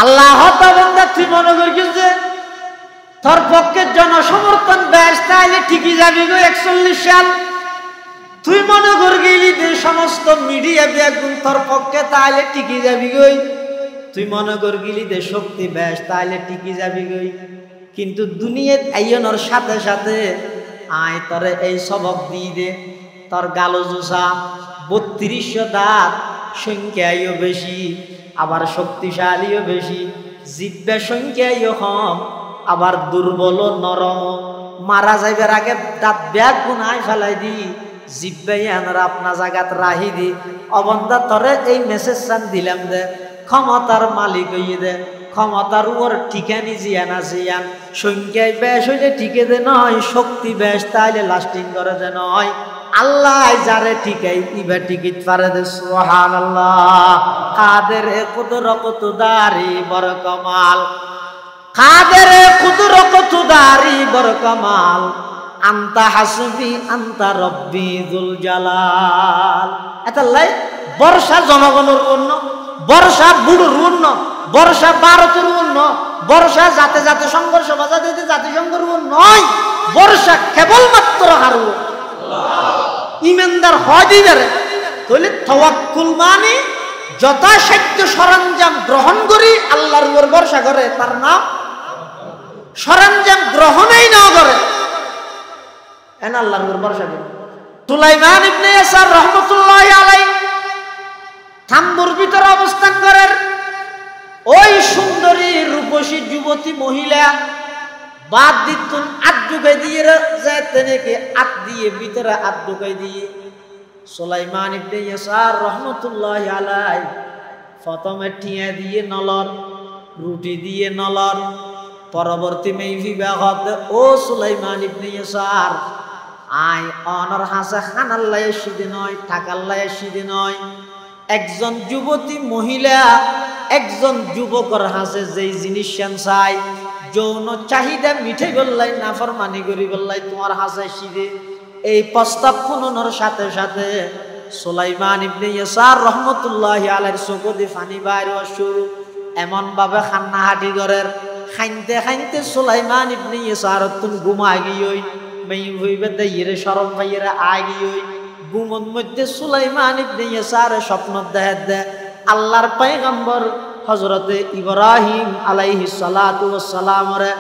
আল্লাহ তাআলা তুই মনে করিস যে তোর পক্ষে জনসমর্থন বেশ তাইলে ঠিকই যাবি গো 41 সাল। তুই মনে করগিলি যে সমস্ত মিডিয়া বেগুন তোর পক্ষে তাইলে ঠিকই যাবি গই। তুই মনে করগিলি যে শক্তি বেশ তাইলে ঠিকই যাবি গই। কিন্তু দুনিয়াত আইয়নোর সাথে সাথে আয় তোরে এই সবক দিয়ে দে, তোর গালো জোসা 3200 দাঁত, সংখ্যায়ও বেশি, আবার শক্তিশালীও বেশি, জিহ্বা সংখ্যায়ও কম, আবার দুর্বল নরম। মারা যাইবার আগে দাঁত ব্যাগ গুনায় ফেলাই দি, জিহ্বাই আনার আপনা জায়গাত রাহি দি। অবন্ধা তরে এই মেসেজ সান দিলাম দে, ক্ষমতার মালিক হইয়ে দে, ক্ষমতার উপর ঠিকানি জিয়ান আছে ইয়ান। সংখ্যায় বেশ হইলে ঠিকে দে নয়, শক্তি বেশ তাইলে লাস্টিং করে দে নয়। আল্লাহ যারে ঠিকাই ইবা টিকিট পারে দে। সুবহানাল্লাহ। কাদের কুদরত দারি বড় কামাল, কাদের কুদরত দারি বড় কামাল, আন্তা হাসবি আন্তা রব্বি যুল জালাল। এতাল্লাই বর্ষা জনগণের অন্য, বর্ষা বুড়োর অন্য, বর্ষা ভারতের অন্য, বর্ষা জাতে জাতে সংঘর্ষ বাজাতে জাতিসংঘের নয়, বর্ষা কেবলমাত্র হারু ইমানদার হয় দিদারে। তাহলে তাওয়াক্কুল মানে যথাসাধ্য সরঞ্জাম গ্রহণ করি আল্লাহর উপর ভরসা করে, তার নাম সরঞ্জাম গ্রহণই না করে এন আল্লাহর উপর ভরসা করে। সুলাইমান ইবনে ইয়াসার রাহমাতুল্লাহি আলাইহি থাম্বুর ভিতরে অবস্থান করেন। ওই সুন্দরী রূপসী যুবতী মহিলা বাদ দিতুন আট ঢুকাই দিয়ে যেতে নাকি আট দিয়ে ভিতরে আট ঢুকাই দিয়ে সুলাইমান ইবনে ইয়াসার রাহমাতুল্লাহি আলাইহি প্রথমে ঠিয়া দিয়ে নলর, রুটি দিয়ে নলর, পরবর্তী মেইভি বাগত ও সুলাইমান ইবনে ইয়াসার আই অনর হাসে খানাল্লাই সিদে নয়, টাকাল্লাই সিদে নয়। একজন যুবতী মহিলা একজন যুবকর হাসে যেই জিনিস চাই, যৌন চাহিদা মিঠাই বললাই নাফরমানি করি বললাই তোমার হাসে সিদে। এই প্রস্তাব শুনানোর সাথে সাথে সুলাইমান ইবনে ইয়াসার রাহমাতুল্লাহি আলাইহির চোখে দিয়ে পানি বাইর হওয়া শুরু। এমন ভাবে খান্না হাঁটি করের, খাইতে খাইতে সুলাইমান ইবনে ইয়াসার তুন ঘুমা গিয়ে মেই হইবে দেইরে শরম ভাইয়েরা আগিয়ে ঘুমন মধ্যে সুলাইমান ইবনে ইয়াসার স্বপ্ন দেখে আল্লাহর পয়গম্বর হযরতে ইব্রাহিম আলাইহিস সালাতু ওয়াস সালাম রে।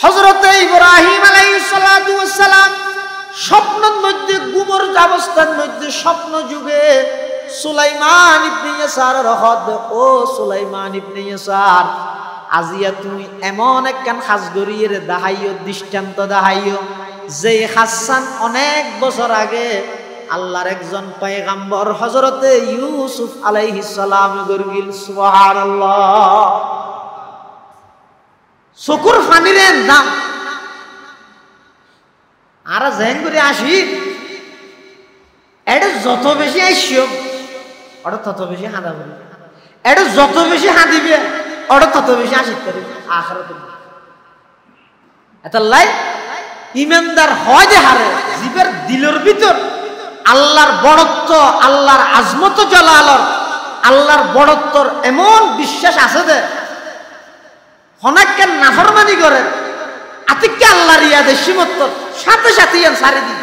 হযরতে ইব্রাহিম আলাইহিস সালাতু ওয়াস সালাম স্বপ্নের মধ্যে ঘুমর অবস্থার মধ্যে স্বপ্ন যুগে সুলাইমান ইবনে ইয়াসার রহদ ও সুলাইমান ইবনে ইয়াসার আজিয়া তুমি এমন একখান খাস গড়িয়ে দেখাইও, দৃষ্টান্ত দেখাইও যে হাসান অনেক বছর আগে আল্লাহর একজন পয়গম্বর হযরতে ইউসুফ আলাইহিস সালাম গর্গিল। সুবহানাল্লাহ। শুকুর ফানিরেন নাম আর জেন করে আসি এটা যত বেশি আইসিও ওটা তত বেশি হাঁদা বলি, এটা যত বেশি হাঁদিবে ওটা তত বেশি আসিত পারি আখিরাতে। এটা লাই ইমানদার হয় যে হারে জীবের দিলের ভিতর আল্লাহর বড়ত্ব, আল্লাহর আজমত জালালর, আল্লাহর বড়ত্বর এমন বিশ্বাস আছে যে হনাক্কে নাফরমানি করে আতিককে আল্লাহর ইয়াদের সীমত্ব সাথে সাথে ইয়ান সারি দিই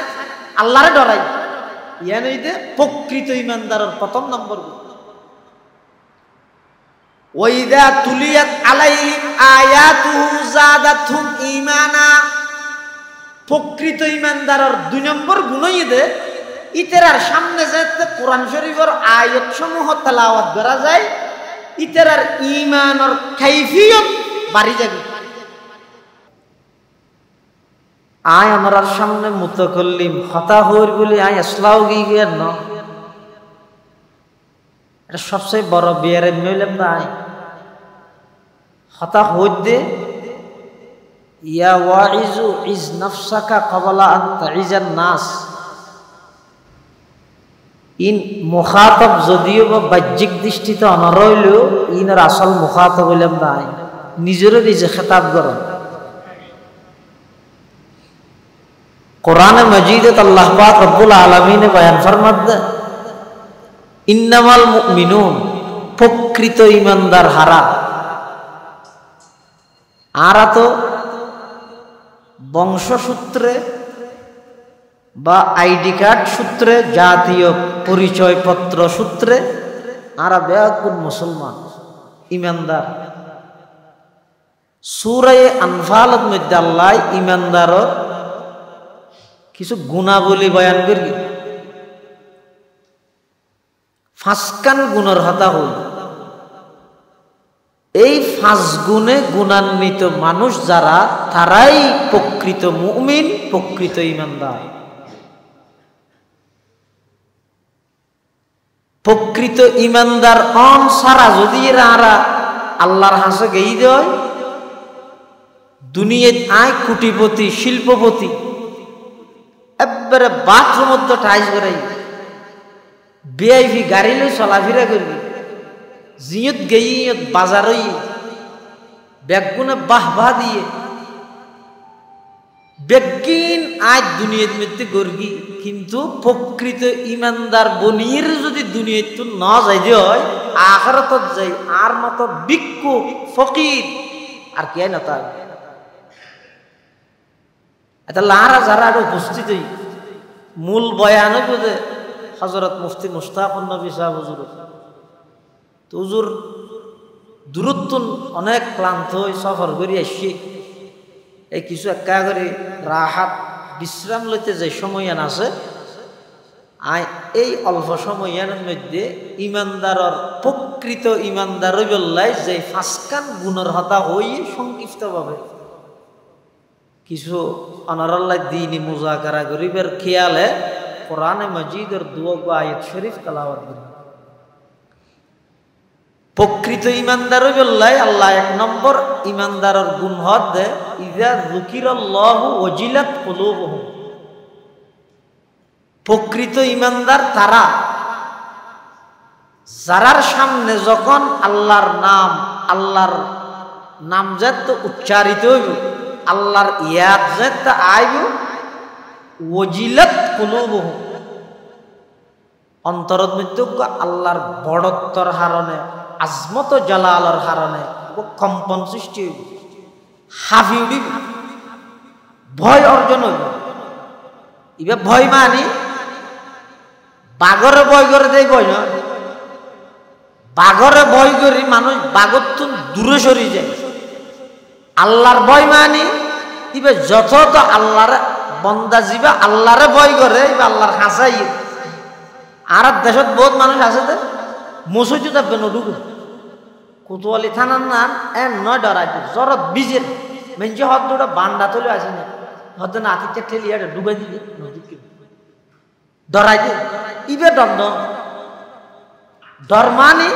আল্লাহরে ডরাই। ইয়ান এই যে প্রকৃত ইমানদারের প্রথম নম্বর। ওয়াইদা তুলিয়াত আলাইহিম আয়াতুহু যাদাতহুম ঈমানা। প্রকৃত ইমানদারের 2 নম্বর গুণই দে ইতেরার সামনে যেতে কোরআন শরীফের আয়াত সমূহ তেলাওয়াত করা যায়, ইতেরার ঈমানের কাইফিয়ত বাড়ি যাবে। আয় আমরার সামনে মুতাকাল্লিম কথা হইর বলি আয় আসলাও গিয়ে ন এটা সবচেয়ে বড় বিয়ারে নইলাম না। আয় কথা হইর দে ইয়া ওয়াইজু ইজ নাফসাকা ক্বাবলা আন তাইজান নাস। ইন মুখাতব যদিও বা বাহ্যিক দৃষ্টিতে অনরইলেও ইনার আসল মুখাতব হইলাম না। নিজেরও নিজে খেতাব করো। কোরআনে মজিদে আল্লাহ পাক রব্বুল আলামিন বয়ান ফরমাতে ইন্নামাল মুমিনুন প্রকৃত ঈমানদার হারা আর তো বংশসূত্রে বা আইডি কার্ড সূত্রে, জাতীয় পরিচয়পত্র সূত্রে আর বেয়াকুন মুসলমান ইমানদার। সূরা আনফালের মধ্যে আল্লাহ ইমানদারের কিছু গুণাবলী বয়ান করি। ফাঁসকান গুণের হতা হই, এই 5 গুণে গুণান্বিত মানুষ যারা, তারাই প্রকৃত মুমিন, প্রকৃত ইমানদার। প্রকৃত ইমানদার অন সারা যদি এরা আল্লাহর হাসে গেই দেয়, দুনিয়ায় আয় কোটিপতি, শিল্পপতি, একবারে বাথরুম মধ্যে টাইস করে ভিআইপি গাড়ি লই চলাফেরা করবি, জিয়ত গেইয়ত বাজারই বেগুনে বাহ দিয়ে বেগিন আজ দুনিয়ার মধ্যে গর্গি। কিন্তু প্রকৃত ইমানদার বনির যদি দুনিয়ায় তো না যাই যে হয়, আখিরাতত যাই আর মতো ভিক্ষু ফকির আর কে না তাই। এটা লারা যারা উপস্থিত মূল বয়ানে বোধে হযরত মুফতি মুশতাকুন নবী সাহেব হুজুর। তো হুজুর দূরত্ব অনেক ক্লান্ত হয়ে সফর করে আসছি, এই কিছু একা করে রাহাত বিশ্রাম লইতে যে সময় আছে, এই অল্প সময়ের মধ্যে ইমানদারের প্রকৃত ইমানদার বললাই যে 5 গুণের হতা হই সংক্ষিপ্তভাবে কিছু অনারাল্লাহ দিনই মুজাকারা গরিবের খেয়ালে কোরআনে মাজিদের 2 আয়াত শরীফ তেলাওয়াত করি। প্রকৃত ইমানদার বললাই আল্লাহ 1 নম্বর ইমানদারের গুণ হদ দে, ইযা যুকিরাল্লাহু ওয়াজিলাত কুলুবুহুম। প্রকৃত ইমানদার তারা যারার সামনে যখন আল্লাহর নাম যত উচ্চারিত হইব, আল্লাহর ইয়াদ যত আইব, ওয়াজিলাত কুলুবুহুম, অন্তরের মধ্যে আল্লাহর বড়ত্বর হারণে, আজমত জালালের হারণে কম্পন সৃষ্টি হইব, হাফি উঠিব, ভয় অর্জন হইব। এবার ভয় মানি বাঘরে ভয় করে দেয়, ভয় নয়। বাঘরে ভয় করি মানুষ বাঘর তো দূরে সরি যায়। আল্লাহর ভয় মানি এবার যত তো আল্লাহর বন্দা যাবা আল্লাহরে ভয় করে, এবার আল্লাহর হাসাই। আর দেশত বহুত মানুষ আছে যে মসজিদ থাকবে নডুকু কোতোয়ালি থানার নাম নয় ডরাই জ্বরত বিজের মেঞ্চে হত দুটা বান্ডা তুলে আসে না, হত না আতিকে ঠেলিয়ে ডুবাই দিলে নদীকে ডরাই দে। ইবে ডর মানি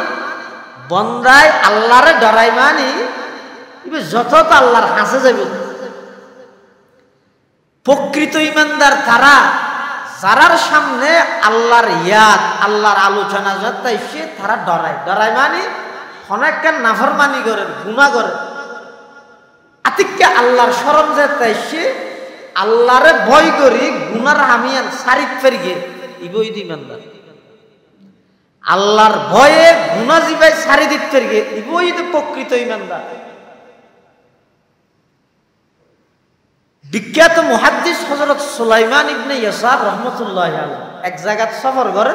বন্দায় আল্লাহরে ডরাই মানি ইবে যত তো আল্লাহর হাসে যাবে। প্রকৃত ইমানদার তারা যারার সামনে আল্লাহর ইয়াদ, আল্লাহর আলোচনা যাতে সে তারা ডরায় মানি অনেক নাফরমানি করে, গুনাহ করে, আতিককে আল্লাহর শরম যাতে সে আল্লাহরে ভয় করি গুনার হামিয়ান সারিত ফেরিয়ে ইবই ইমানদার। আল্লাহর ভয়ে গুনাহ জিবাই সারি দিতে ফেরিয়ে ইবই প্রকৃত ইমানদার। বিখ্যাত মুহাদ্দিস হযরত সুলাইমান ইবনে ইয়াসার রহমাতুল্লাহি আলাইহি এক জায়গা সফর করে,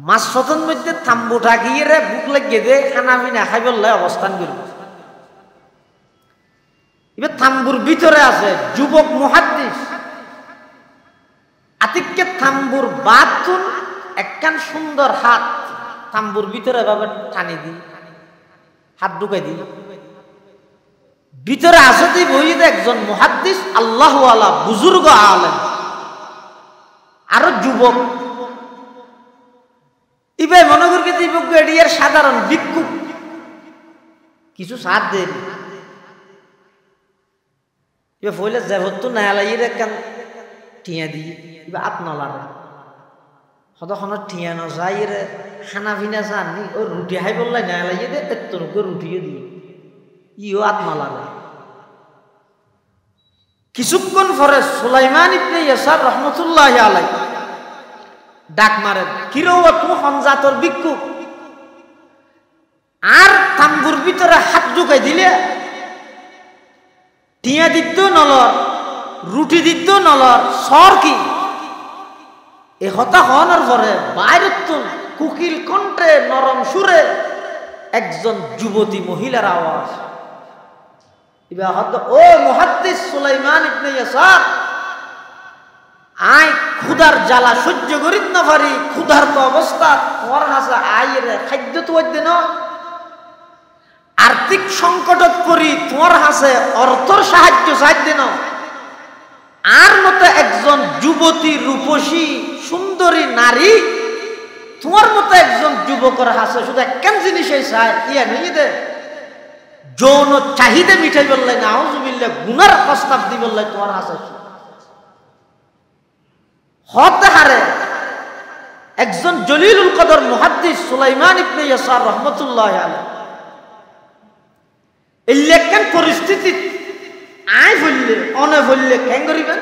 মাছ শতন মধ্যে থাম্বু ঠাকিয়ে রে বুক লাগিয়ে দে খানা পিনা খাই বললে অবস্থান করবে। এবার থাম্বুর ভিতরে আছে যুবক মুহাদ্দিস, আতিককে থাম্বুর বাতুন একখান সুন্দর হাত থাম্বুর ভিতরে এভাবে টানি দি, হাত ঢুকাই দি। ভিতরে আছে তুই বই একজন মুহাদ্দিস আল্লাহওয়ালা বুজুর্গ আলেম, আরো যুবক। ইবে মনে করি যুবক এডিয়ার সাধারণ ভিক্ষুক, কিছু সাথ দেন ইবে ফইলে যাবতো না লাইয়ে একখান টিয়া দি ইবে আপনালার হতক্ষণ টিয়া ন যাই রে খানা পিনা চাননি ও রুটি হাই বললাই না লাইয়ে দে এত্তরকে রুটিয়ে দিয়ে ইও আত্মালার। কিছুক্ষণ পরে সুলাইমান ইবনে ইয়াসার রহমাতুল্লাহি আলাইহি ডাক মারেন, কিরো তুমি হনজাতর ভিক্ষুক আর থাম্বুর ভিতরে হাত ঢুকাই দিলে টিয়া দিত নলর, রুটি দিত নলর, সর কি এ হতা হওয়ার পরে বাইরত কুকিল কণ্ঠে নরম সুরে একজন যুবতী মহিলার আওয়াজ, ও মুহাদ্দিস সুলাইমান ইবনে ইয়াসার, আই ক্ষুধার জ্বালা সহ্য করিত না পারি, ক্ষুধার তো অবস্থা, তোমার কাছে আইরে খাদ্য তো দিন, আর্থিক সংকটত পড়ি তোমার কাছে অর্থর সাহায্য চাই দিন, আর মতো একজন যুবতী রূপসী সুন্দরী নারী তোমার মতো একজন যুবকের হাসে শুধু একখান জিনিসই চায়, ইয়া নিয়ে দে যৌন চাহিদা মিঠাই বললে না, আউযুবিল্লাহ গুনার প্রস্তাব দি বললে তোমার হাসে হতে হারে। একজন জলিলুল কদর মুহাদ্দিস সুলাইমান ইবনে ইয়াসার রহমতুল্লাহ আলাইহি এই লেখান পরিস্থিতি আই বললে অনে বললে কেন করিবেন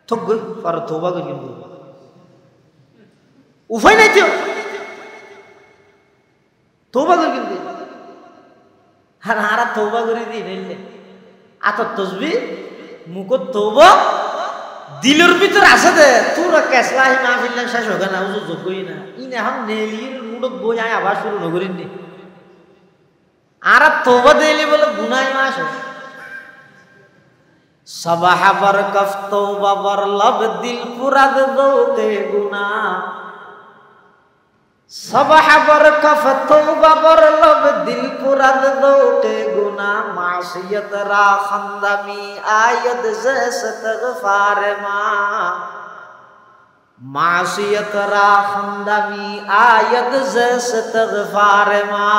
থক গই আর তওবা করিবেন, উপায় নাই তো তওবা করিবেন, আর হারা তওবা করি দি নিলে আত তসবিহ মুখত তওবা দিলের ভিতর আছে দে তোরা কেসলাই মাহফিল শেষ হবে না, উজু যোগ্যই না ইন এখন নেলির মুডত বই আয় আবার শুরু নকরিন নি, আর তওবা দিলে বলে গুনাহ মাস সবাহ বরকফ তওবা বর লব দিল পুরাদ দোতে গুনাহ, সবাহ বরকফ তওবা বর লব দিল পুরাদ দোতে গুনাহ, মাসিয়ত রা খন্দমি আয়দ জে ইস্তিগফার মা, মাসিয়ত রা খন্দমি আয়দ জে ইস্তিগফার মা।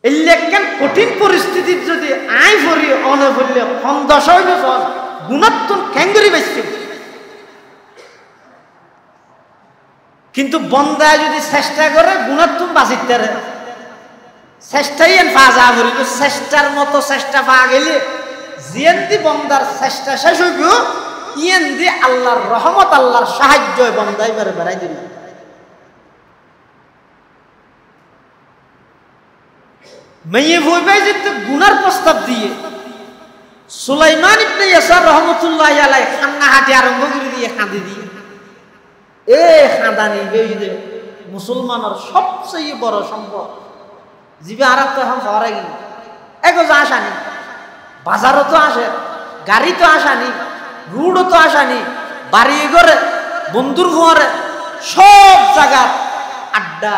এই লেখেন কঠিন পরিস্থিতির যদি আই ভরি অনে ভরলে খন্দশ হইবে গুণাত্মন ক্যাঙ্গরি বেশি, কিন্তু বন্দায় যদি চেষ্টা করে গুণাত্মন বাঁচিতে চেষ্টাই এন ফাজা ভরিব, চেষ্টার মতো চেষ্টা পাওয়া গেলে জিয়েন্দি বন্দার চেষ্টা শেষ হইব, ইয়েন্দি আল্লাহর রহমত আল্লাহর সাহায্য বন্দাই বেড়ে বেড়াই দিল। মেয়ে ভইবাই যেতে গুনার প্রস্তাব দিয়ে সুলাইমান ইবনে ইয়াসার রহমতুল্লাহি আলাইহি খান্না হাঁটি আরম্ভ করে দিয়ে কাঁদি দিয়ে এ খাঁদানি বেইদে মুসলমানের সবচেয়ে বড় সম্পদ জিবে আর তো এখন হওয়ার গিয়ে এগো যা আসানি, বাজারও তো আসে, গাড়ি তো আসানি, রুডও তো আসানি, বাড়ি ঘরে বন্ধুর ঘরে সব জায়গা আড্ডা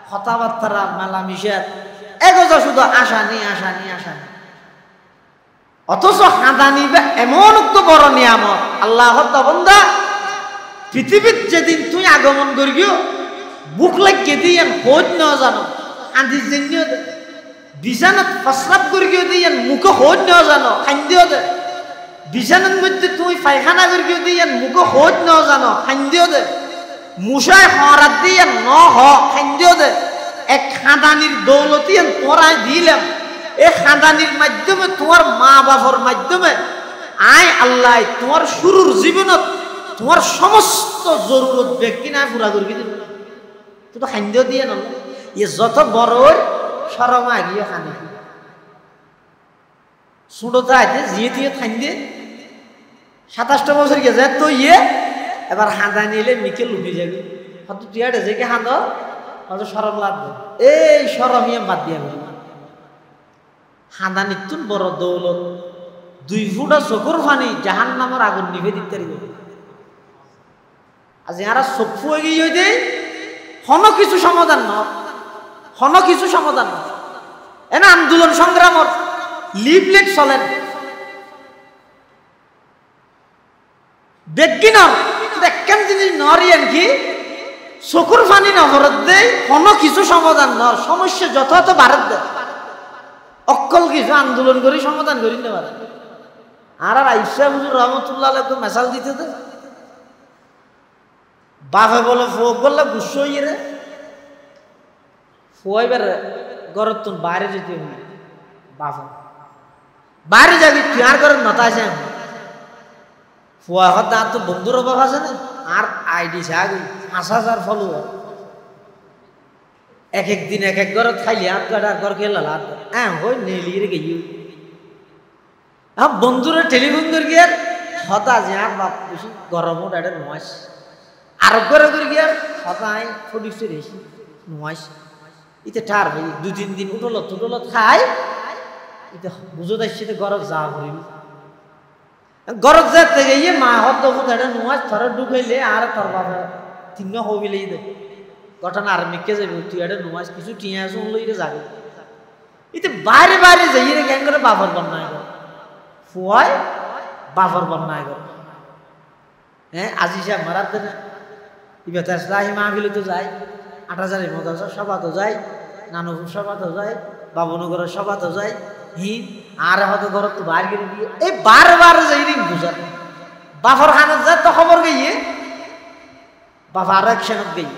কথাবার্তা মেলা মিশের এগোজা শুধু আসানি আসানি আসানি, অথচ হাঁদানি এমন বড় নিয়ামত আল্লাহ বন্দা পৃথিবীর যেদিন তুই আগমন করিও বুক লাগিয়ে দিয়ে খোঁজ নেওয়া জানো, আন্দির জেনিও দে বিছানাত প্রস্রাব করিও দিয়ে মুখে খোঁজ নেওয়া জানো, খান্দিও দে বিছানার মধ্যে তুই পায়খানা করিও দিয়ে মুখে খোঁজ নেওয়া জানো, খান্দিও দে মুসায় হরাত দিয়ে ন হ খান্দিও দে। এক খাঁদানির দৌলতি তোরাই দিলাম, এই খাঁদানির মাধ্যমে তোমার মা বাবার মাধ্যমে আয় আল্লাহ তোমার শুরুর জীবনত তোমার সমস্ত জরুরত ব্যক্তি না পুরা করবি দিল, তুই তো খাদ্য দিয়ে না ইয়ে যত বড় সরমা গিয়ে খানি ছোটতা আছে জিয়ে দিয়ে খান্দে 27টা বছর গেছে তো ইয়ে এবার হাঁদা নিলে মিকে লুটি যাবি, হয়তো তুই আটে যে হাঁদ হয়তো সরম লাগবে, এই সরম ইয়ে বাদ দিয়ে হাঁদা নিতুন বড় দৌলত 2 ফুটা চকুর ফানি জাহান নামের আগুন নিভে দিতে পারবে। আজ যারা চক্ষু হয়ে গিয়ে দেয় হন কিছু সমাধান ন, হন কিছু সমাধান ন, এনে আন্দোলন সংগ্রামর লিফলেট চলেন দেখি না একখান জিনিস নরিয়েন কি চকুর ফানি নহরত দেয় হন কিছু সমাধান ন, সমস্যা যত যত ভারত দেয় অকল কিছু আন্দোলন করি সমাধান করি না পারে। আর আইসা হুজুর রহমতুল্লাহ আলাইহি মেসাল দিতে দে বাপে বলে ফোক বললে গুসো ইয়ে রে ফুয়াইবার ঘর তুন বাইরে যেতে বাপে বাইরে যাবি তুই আর ঘরের নতা আছে ফুয়া হত তো বন্ধুর অভাব আছে না আর আইডি ছাগি 5,000 ফলোয়ার এক এক দিন এক এক ঘরত খাইলি আর গাড়া ঘর খেলা হ্যাঁ হই নেলিয়ে গেই বন্ধুরা টেলিফোন করে গিয়ে হতা যে আর বাপ বেশি গরমও ডাডের নয় আর ঘরে করে গিয়ে হতায় ফটিসে রেসি নয় ইতে ঠার ভাই 2-3 দিন উঠলত খাই ইতে বুঝো দেখছি গরজ যা করিব গরজ যেতে গিয়ে মা হত ফুটাটা নয় থরে ঢুকাইলে আর তোর বাবা তিন হবিলেই দে ঘটনা আর মিকে যাবে তুই এটা নয় কিছু টিয়া শুন লইলে যাবে ইতে বাইরে বাইরে যাই রে কেন করে বাবার বন্যায় করে ফুয়ায় বাবার বন্যায় করে হ্যাঁ আজি সাহেব মারার দেনে ইবেতে আসলাহি মাহফিলে তো যায় 8000 মতো সভা তো যায় নানুপুর সভা তো যায় বাবুনগরের সভা তো যায় আর হয়তো ঘর তো বাইরে গিয়ে দিয়ে এই বারবার যাই রিং বুঝা বাফর খানত যায় তো খবর গিয়ে বাবা আর একশনত গিয়ে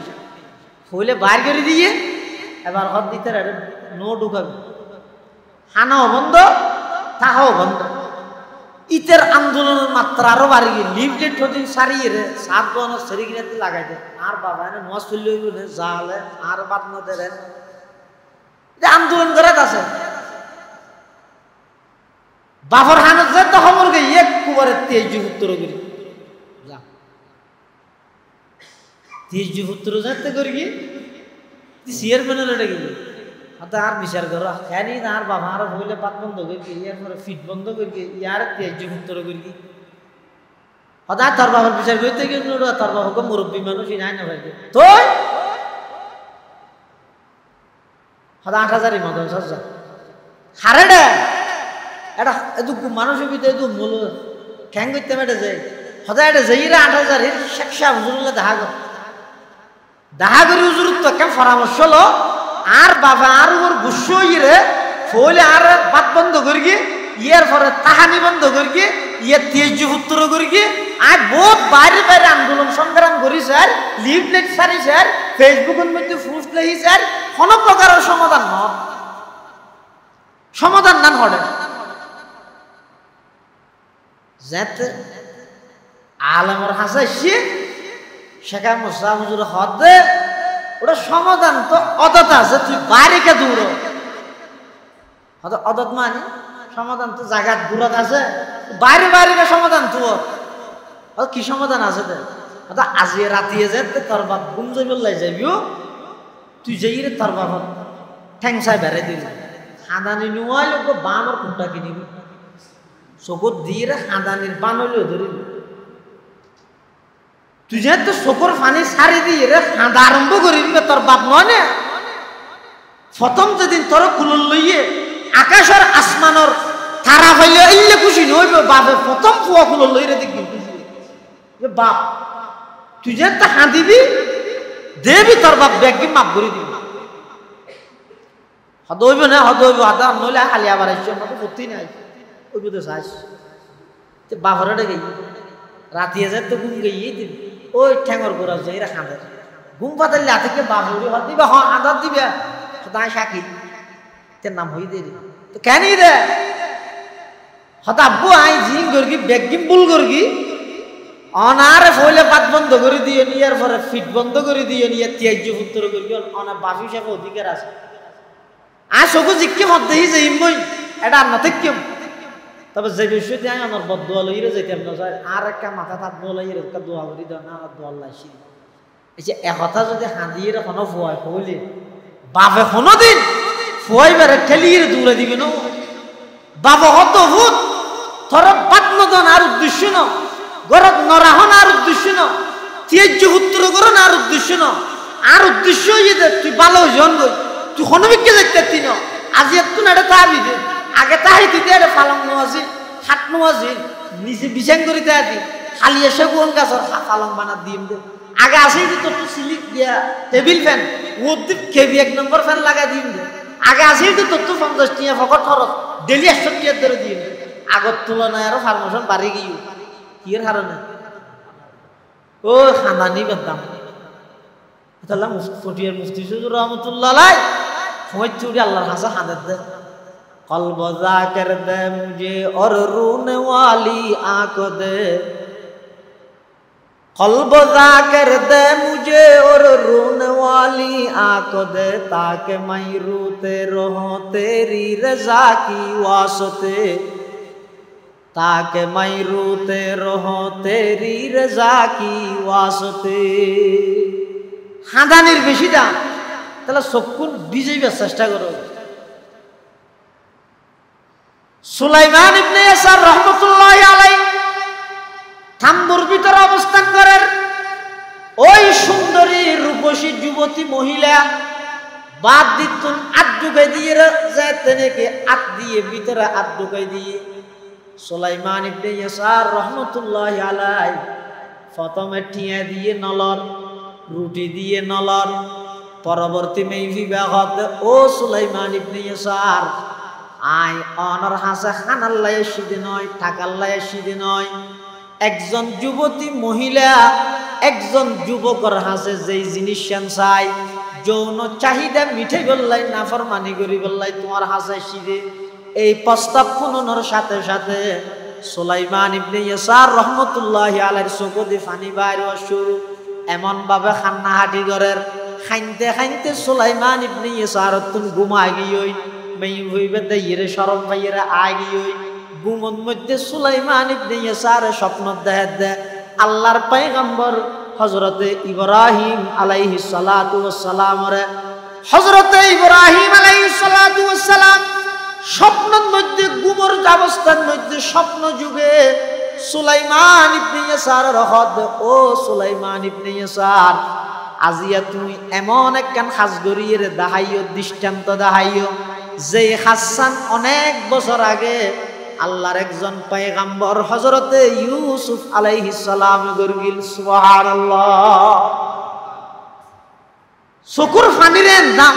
হইলে বাইর করে দিয়ে এবার হদ দিতে নো ঢুকাবে হানাও বন্ধ তাহাও বন্ধ ইতের আন্দোলনের মাত্রা আরো বাড়ি গিয়ে লিফলেট হদিন সারিয়ে রে 7 বন সেরি কিনে লাগাই দে আর বাবা এনে নস চললে হইব না জালে আর বাদ না দেন আন্দোলন করে আছে বাফর হানত যায় তো খবর গিয়ে এক কুবারে 23 উত্তর করি যা 23 উত্তর যাতে করি গিয়ে সিয়ার পেনে লড়ে গেলি আর বিচার করো খানি না আর বাবা আর হইলে পাত বন্ধ করি ইয়ার পরে ফিট বন্ধ করি ইয়ার 23 উত্তর করি হঠাৎ তোর বাবার বিচার করতে গেল তোর বাবাকে মুরব্বী মানুষ নাই না ভাই তো হঠাৎ 8000 মতো সজ্জা হারে রে এটা এদু মানুষের ভিতরে এদু মূল খ্যাং করতে মেটে যায় হঠাৎ এটা যাইরা 8000 এর শেখা হুজুরুল্লাহ দেখা করি হুজুর তো কেন পরামর্শ হলো আর বাবা আর ওর গুস্সো ইয়ে ফলে আর বাদ বন্ধ করি ইয়ার পরে তাহানি বন্ধ করি ইয়ে 23 উত্তর করি আর বহুত বাইরে বাইরে আন্দোলন সংগ্রাম করি স্যার লিফলেট সারি স্যার ফেসবুকের মধ্যে পোস্ট লেখি স্যার কোনো প্রকারের সমাধান না ঘটে যেতে আলমর হাসাইছি শেখা মোসা হুজুর হদে ওটা সমাধান তো অদত আছে তুই বাইরে কে দৌড় অদত মানে সমাধান তো জায়গা দূরত আছে বাইরে বাইরে কে সমাধান তো কি সমাধান আছে তো আজি রাতিয়ে যেতে তোর বাপ ঘুম যাই যাবিও তুই যাই রে তোর বাপ ঠ্যাংসায় বেড়ে দিল হাঁদানি নুয়াইল বানর কুমটা কিনিবি চকুত দিয়ে রে হাঁদানির বান হইলেও ধরিল তুই যে তো চকুর পানি সারি দিয়ে রে হাঁদা আরম্ভ করিবি তোর বাপ নয় না প্রথম যেদিন তোর কুলুল লইয়ে আকাশের আসমানর তারা হইলে ইল্লে খুশি নইবে বাপে প্রথম ফুয়া কুলুল লইরে দেখবি বাপ তুই যে তো হাঁদিবি দেবি তোর বাপ ব্যাগি মাপ করে দিবি হদ হইব না হদ হইব হাদা নইলে খালি আবার আসছে আমাকে করতেই নাই ওই তো চাইস বাপরে গেই রাতিয়ে যায় তো ঘুম গেই দিবি ওই ঠ্যাঙর গোড়া যাই রা খাঁদের ঘুম পাতালে হাতে বাবুরি হাত দিবে হ্যাঁ আদার দিবে সদায় শাকিল তোর নাম হই দেরি তো কেন রে হতা আব্বু আই জিং করগি বেগিম বুল করগি অনারে ফইলে পাত বন্ধ করে দিয়ে নিয়ার পরে ফিট বন্ধ করে দিয়ে নিয়ে 23 উত্তর করগি অনা বাফি সাহেব অধিকার আছে আর সবু জিক্কে মধ্যে যে ইমই এটা আর না থেকেম তবে যে বিষয় দিয়ে আমি আমার বদুয়া লইরে যেতাম না স্যার আর একটা মাথা তাত বলাইরে একটা দোয়া করি দাও না আমার দোয়া লাইছি এই যে একথা যদি হাঁদিয়ে কোনো ফুয়াই হইলে বাপে কোনো দিন ফুয়াই বেড়ে ঠেলিয়ে দৌড়ে দিবে না বাবা হত ভূত তোর পাতনদন আর উদ্দেশ্য ন গরত নরাহন আর উদ্দেশ্য ন 23 উত্তর করন আর উদ্দেশ্য ন আর উদ্দেশ্য ইয়ে তুই ভালো জন গই তুই হনবিককে দেখতে তিন আজি একটু না এটা তাবি দে আগে তাই দিতে এটা পালং নোয়াজি হাট নোয়াজি নিচে বিছাং করি তাই দি খালি এসে কোন গাছর পালং বানা দিম দে আগে আসেই দিত তো সিলিপ দিয়া টেবিল ফ্যান ওদি কেবি 1 নম্বর ফ্যান লাগা দিম দে আগে আসেই দিত তো 50 টিয়া ফকট খরচ ডেলি 100 টিয়া ধরে দিম আগত তুলনায় আরো ফার্মেশন বাড়ি গিয়ে কি এর কারণে ও খানানি বেদাম তাহলে ফটিয়ার মুফতি হুজুর রহমাতুল্লাহ আলাই ফয়েজ চুরি আল্লাহর হাসা হাদাত দে কলব জাকির দে মুঝে और रोने वाली आंख दे कल्ब जाकिर दे मुझे और रोने वाली आंख दे ताके मैरूते रहो तेरी रजा की वास्ते ताके मैरूते रहो तेरी रजा की वास्ते হাঁদানির বেশি দাম তাহলে চক্ষু ভিজাইবার চেষ্টা করো সুলাইমান ইবনে ইয়াসার রাহমাতুল্লাহি আলাইহি থাম্বুর ভিতরে অবস্থান করেন ওই সুন্দরী রূপসী যুবতী মহিলা বাদ দিতুন আদুকাই দিয়ে যাইতে নাকি আত দিয়ে ভিতরে আদুকাই দিয়ে সুলাইমান ইবনে ইয়াসার রাহমাতুল্লাহি আলাইহি প্রথমে ঠিয়া দিয়ে নলর রুটি দিয়ে নলর পরবর্তী মেইভি বাগত ও সুলাইমান ইবনে ইয়াসার আই অনর হাসে খানাল্লাই সিদে নয় টাকাল্লাই সিদে নয় একজন যুবতী মহিলা একজন যুবকর হাসে যেই জিনিস চাই যৌন চাহিদা মিঠাই বললাই নাফরমানি করি বললাই তোমার হাসে সিদে এই প্রস্তাব শুনানোর সাথে সাথে সুলাইমান ইবনে ইয়াসার রাহমাতুল্লাহি আলাইহির চোখে দিয়ে পানি বাইর হওয়া শুরু এমন ভাবে খান্নাহাটি করেন খাইতে খাইতে সুলাইমান ইবনে ইয়াসার তুন ঘুমা গিয়ই মেই হইবে দেইরে শরম ভাইরা আগিয়ই ঘুমন মধ্যে সুলাইমান ইবনে ইয়াসার স্বপ্ন দেখে আল্লাহর পয়গম্বর হযরতে ইব্রাহিম আলাইহিস সালাতু ওয়াস সালাম রে হযরতে ইব্রাহিম আলাইহিস সালাতু ওয়াস সালাম স্বপ্নের মধ্যে ঘুমর অবস্থার মধ্যে স্বপ্ন যুগে সুলাইমান ইবনে ইয়াসার রহদ ও সুলাইমান ইবনে ইয়াসার আজিয়া তুমি এমন একখান খাস গরিয়ের দাহাইও দৃষ্টান্ত দাহাইও যে হাসান অনেক বছর আগে আল্লাহর একজন পয়গম্বর হযরতে ইউসুফ আলাইহিস সালাম গরগিল সুবহানাল্লাহ শুকর ফানিরেন দাম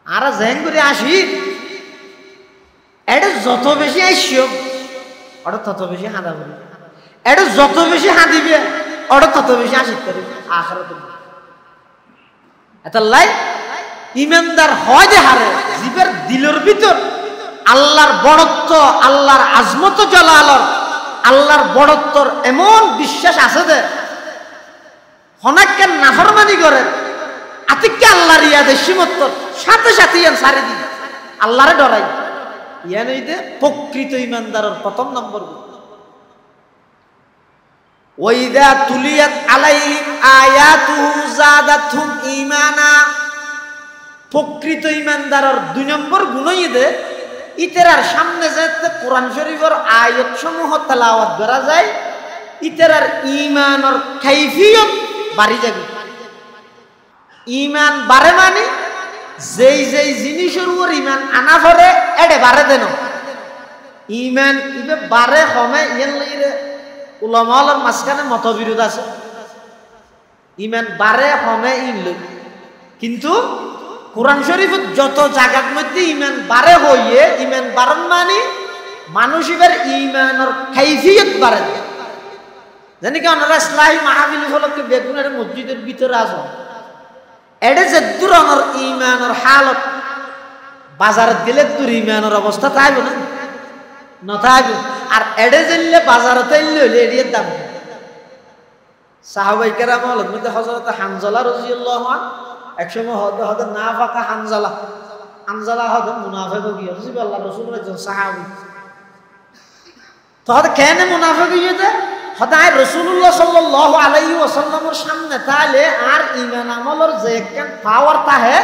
আর জেন করে আসি এটা যত বেশি আইসিও ওটা তত বেশি হাঁদা বলি এটা যত বেশি হাঁদিবে ওটা তত বেশি আসিত পারবে আখিরাত এত লাই ইমানদার হয় যে হারে জীবের দিলের ভিতর আল্লাহর বড়ত্ব আল্লাহর আজমত জালালর আল্লাহর বড়ত্বর এমন বিশ্বাস আছে যে হনাক্কেন নাফরমানি করে আতিককে আল্লাহর ইয়াদের সীমত্তর সাথে সাথে ইয়ান সারি দিন আল্লাহরে ডরাই ইয়ান হইতে প্রকৃত ইমানদারের প্রথম নম্বর ওয়াইদা তুলিয়াত আলাইহিম আয়াতুহু যাদাতহুম ঈমানা প্রকৃত ইমানদারের দুই নম্বর গুণই দে ইতেরার সামনে যেতে কোরআন শরীফের আয়াত সমূহ তেলাওয়াত করা যায় ইতেরার ঈমানের কাইফিয়ত বাড়ি যাবে ঈমান বাড়ে মানে যেই যেই জিনিসের উপর ঈমান আনা পড়ে এডে বাড়ে দেন ঈমান ইবে বাড়ে কমে ইয়ান লইরে উলামার মাঝখানে মতবিরোধ আছে ঈমান বাড়ে কমে ইন লই কিন্তু কোরআন শরীফত যত জায়গার মধ্যে ঈমান বাড়ে হইয়ে ঈমান বাড়ন মানে মানুষের ঈমানের কাইফিয়ত বাড়ে জানি কি ওনারা ইসলাহি মাহফিল উপলক্ষে বেগুনের মসজিদের ভিতরে আছে এডে যে দূর আমার ঈমানের হালত বাজারে গেলে দূর ঈমানের অবস্থা থাকবে না না থাকবে আর এডে জেললে বাজারে তাইলে হইলে এড়িয়ে দাম সাহাবায়ে কেরাম হলেন মধ্যে হযরত হানজালা রাদিয়াল্লাহু আনহু একসময় হযরত না ফাকা হানজালা হযরত মুনাফিক হয়ে গিয়েছিল আল্লাহ রাসূলের একজন সাহাবী তো হযরত কেন মুনাফিক হইতে হদায় রাসূলুল্লাহ সাল্লাল্লাহু আলাইহি ওয়াসাল্লামের সামনে তাইলে আর ঈমান আমলের যে একখান পাওয়ার তাহে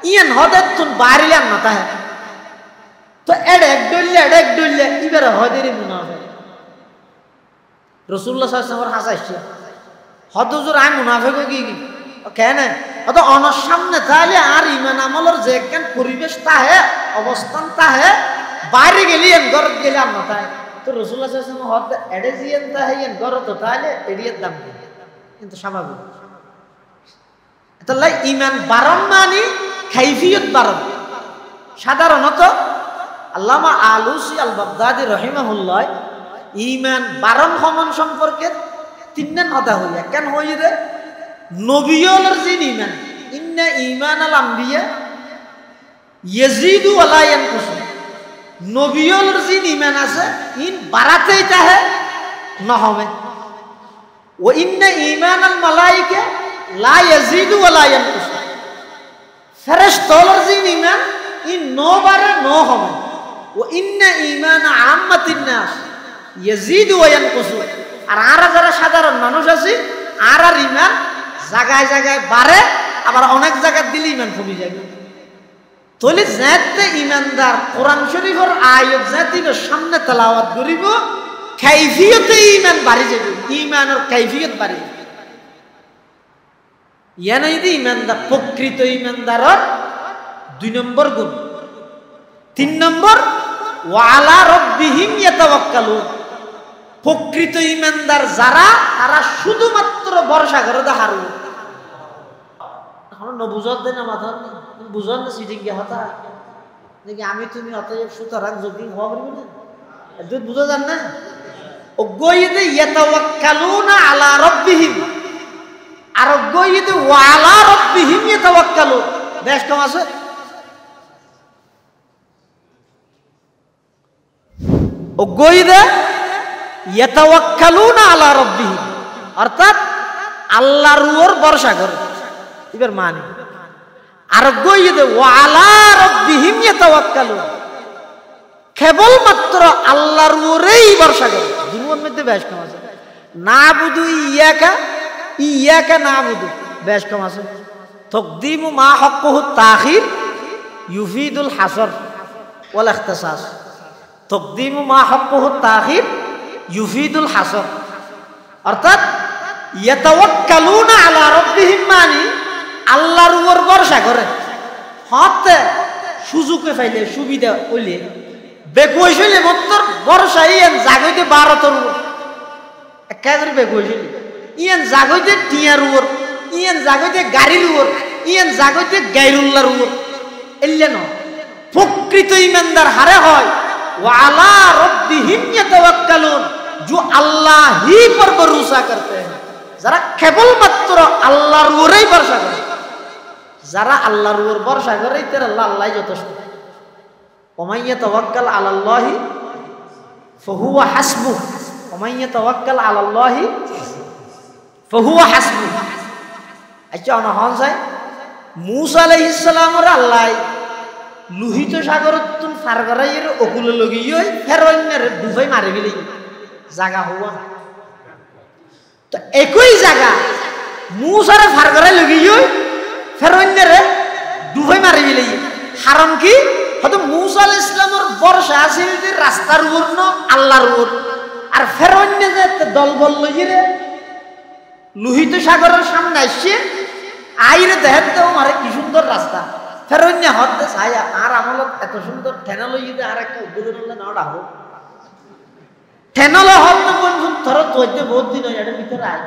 ইয়ান হদাত তুন বাড়িলাম না তাহে তো এডে এক ডইলে ইবারে হদেরি মুনাফিক রাসূলুল্লাহ সাল্লাল্লাহু আলাইহি ওয়াসাল্লাম হাসাইছে হদজুর আই মুনাফিক কি কেন অত অনর সামনে তাইলে আর ঈমান আমলের যে একখান পরিবেশ তাহে অবস্থান তাহে বাইরে গেলি এন ঘর গেলাম না তাহে তো রাসূলুল্লাহ সাল্লাল্লাহু আলাইহি ওয়াসাল্লাম হদ এডে জিয়েন তাহেন গরত তাইলে এডিয়ের দাম কিন্তু স্বাভাবিক তাহলে ঈমান বাড়ন মানে কাইফিয়ত বাড়ন সাধারণত আল্লামা আলুসি আল বাগদাদি রাহিমাহুল্লাহ ঈমান বাড়ন সমান সম্পর্কে তিনজন কথা হইয়া কেন হই রে নবিয়লের যে ঈমান ইন্না ঈমানাল আম্বিয়া ইয়াজিদু ওয়া লা ইয়ানকুসু নবিয়লের যে ঈমান আছে ইন বাড়াতেই তাহে নহবে ওয়া ইন্না ঈমানাল মালায়েকা লা ইয়াজিদু ওয়া লা ইয়ানকুস। ফেরেশতার যে ঈমান ই নবারে ন হবে। ওয়া ইন্না ঈমানা আম্মাতিন নাস ইয়াজিদু ওয়া ইয়ানকুস। আর যারা সাধারণ মানুষ আছে আর ঈমান জায়গায় জায়গায় বাড়ে, আবার অনেক জায়গায় দিলে ঈমান কমে যাবে। তাহলে যাতে ঈমানদার কোরআন শরীফের আয়াত যাতে সামনে তেলাওয়াত করিব, কাইফিয়তে ঈমান বাড়ি যাবে, ঈমানের কাইফিয়ত বাড়ি যাবে। ইয়ানই দি ঈমানদার প্রকৃত ঈমানদারের 2 নম্বর গুণ। 3 নম্বর ওয়া আলা রাব্বিহিম ইয়াতাওয়াক্কালুন। প্রকৃত ঈমানদার যারা, তারা শুধুমাত্র ভরসা করে হারু। এখন বুঝত দেয় না মাথা, বুঝত না সিটিং গে হতা দেখি আমি তুমি অতএব সুতরাং যদি হওয়া পারবো না, দুধ বুঝা যান না। অজ্ঞইতে ইয়াতাওয়াক্কালুনা আলা রাব্বিহিম, আর অজ্ঞইতে ওয়া আলা রাব্বিহিম ইয়াতাওয়াক্কালুন। বেশ কম আছে। অজ্ঞইতে ইয়াতাওয়াক্কালুনা আলা রাব্বিহিম অর্থাৎ আল্লাহর উপর ভরসা করে, এবার মানে। আর গইয়ে ওয়া আলা রাব্বিহিম ইয়াতাওয়াক্কালুন, কেবলমাত্র আল্লাহর উপরেই ভরসা করে। দুনিয়ার মধ্যে বেশ কম আছে। নাবুদু ইয়াকা, ইয়াকা নাবুদু বেশ কম আছে। তাকদিমু মা হাক্কুহু তাখির ইউফিদুল হাসর ওয়াল ইখতিসাস। তাকদিমু মা হাক্কুহু তাখির ইউফিদুল হাসর অর্থাৎ ইয়াতাওয়াক্কালুনা আলা রাব্বিহিম মানে আল্লাহর উপর ভরসা করে। হতে সুযোগে পাইলে সুবিধা হইলে বেকুইলে মত্তর ভরসা ইয়েন জাগইতে ভারতের উপর একেবারে বেকুইলে, ইয়েন জাগইতে টিয়ার উপর, ইয়েন জাগইতে গাড়ির উপর, ইয়েন জাগইতে গায়রুল্লাহর উপর। এল্লে ন প্রকৃত ঈমানদার হারে হয় ওয়া আলা রাব্বিহিম ইয়াতাওয়াক্কালুন, जो अल्लाह ही पर भरोसा करते हैं, যারা কেবলমাত্র আল্লাহর উপরেই ভরসা করে। যারা আল্লাহর উপর ভরসা করে তারা আল্লাহই যথেষ্ট। ওমান ইয়াতাওয়াক্কাল আলাল্লাহি ফাহুয়া হাসবুহ, ওমান ইয়াতাওয়াক্কাল আলাল্লাহি ফাহুয়া হাসবুহ। আচ্ছা অনহন চাই মূসা আলাইহিস সালামের আল্লাহ লোহিত সাগরত পার করাইয়ের অকুলে লগিয়ে ফেরৌনের ডুবাই মারি ফেলি জায়গা হওয়া। তো একই জায়গা মূসারে পার করাই লগিয়ে ফেরৌনের ডুবাই মারি ফেলি। কারণ কি? হয়তো মূসা আলাইহিস সালামের ভরসা আছিল যে রাস্তার উপর ন আল্লাহর উপর, আর ফেরৌনে যে দলবল লইয়ে লোহিত সাগরের সামনে আসছে আইরে দেখেন তো আমার কি সুন্দর রাস্তা। ফেরৌনে হতে ছায়া আর আমলত এত সুন্দর ঠেনা লইয়ে আর একটা উদ্বোধন হলে না ডাকো ঠেনালো হতে বন্ধু ধরো তৈতে বহুত দিন হয় এটার ভিতরে আয়।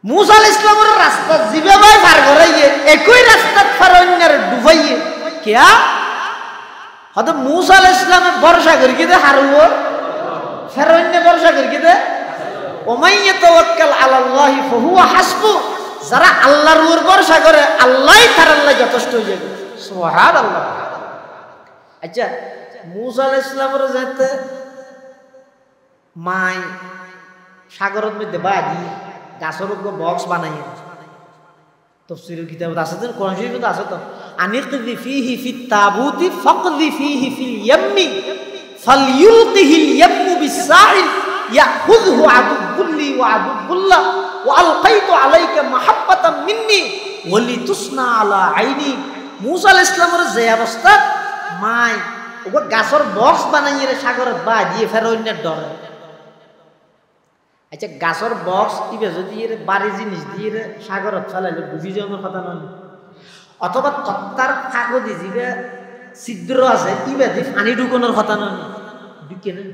মূসা আলাইহিস সালামের রাস্তা যেভাবে পার করাইয়ে একই রাস্তা ফেরৌনের ডুবাইয়ে কিয়া হয়তো মূসা আলাইহিস সালামের ভরসা করি কি দে হারুব ফেরৌনে ভরসা করি কি দে ওমান ইয়াতাওয়াক্কাল আলাল্লাহি ফাহুয়া হাসবুহ। যারা আল্লাহর উপর ভরসা করে আল্লাহই তার আল্লাহ যথেষ্ট হয়ে যাবে। সুবহানাল্লাহ। আচ্ছা মূসা আলাইহিস সালামের যেতে মাই সাগরের মধ্যে বাদি গাছের উপর বক্স বানাইয়ে তাফসীরের কিতাবত আছে তো, কোরআন শরীফে আছে তো, আনিকযি ফীহি ফিত তাবুতি ফাকযি ফীহি ফিল ইয়াম্মি ফালইউলকিহিল ইয়াম্মু বিসাহিল ইয়াখুযহু আদুবুল্লি ওয়া আদুবুল্লাহ ওয়া আলকাইতু আলাইকা মাহাব্বাতাম মিন্নি ওয়া লিতুসনা আলা আইনি। মূসা আলাইহিস সালামের যে অবস্থা মাই ওগো গাছের বক্স বানাইয়ে সাগরের বা দিয়ে ফেরৌনের ডরে। আচ্ছা গাছের বক্স ইবে যদি এর বাড়ি জিনিস দিয়ে সাগরত চালাইলে বুঝি যাওয়ার কথা নয়, অথবা তত্তার কাগজে যে ছিদ্র আছে ইবে দিয়ে পানি ঢুকানোর কথা নয়, ঢুকে নেই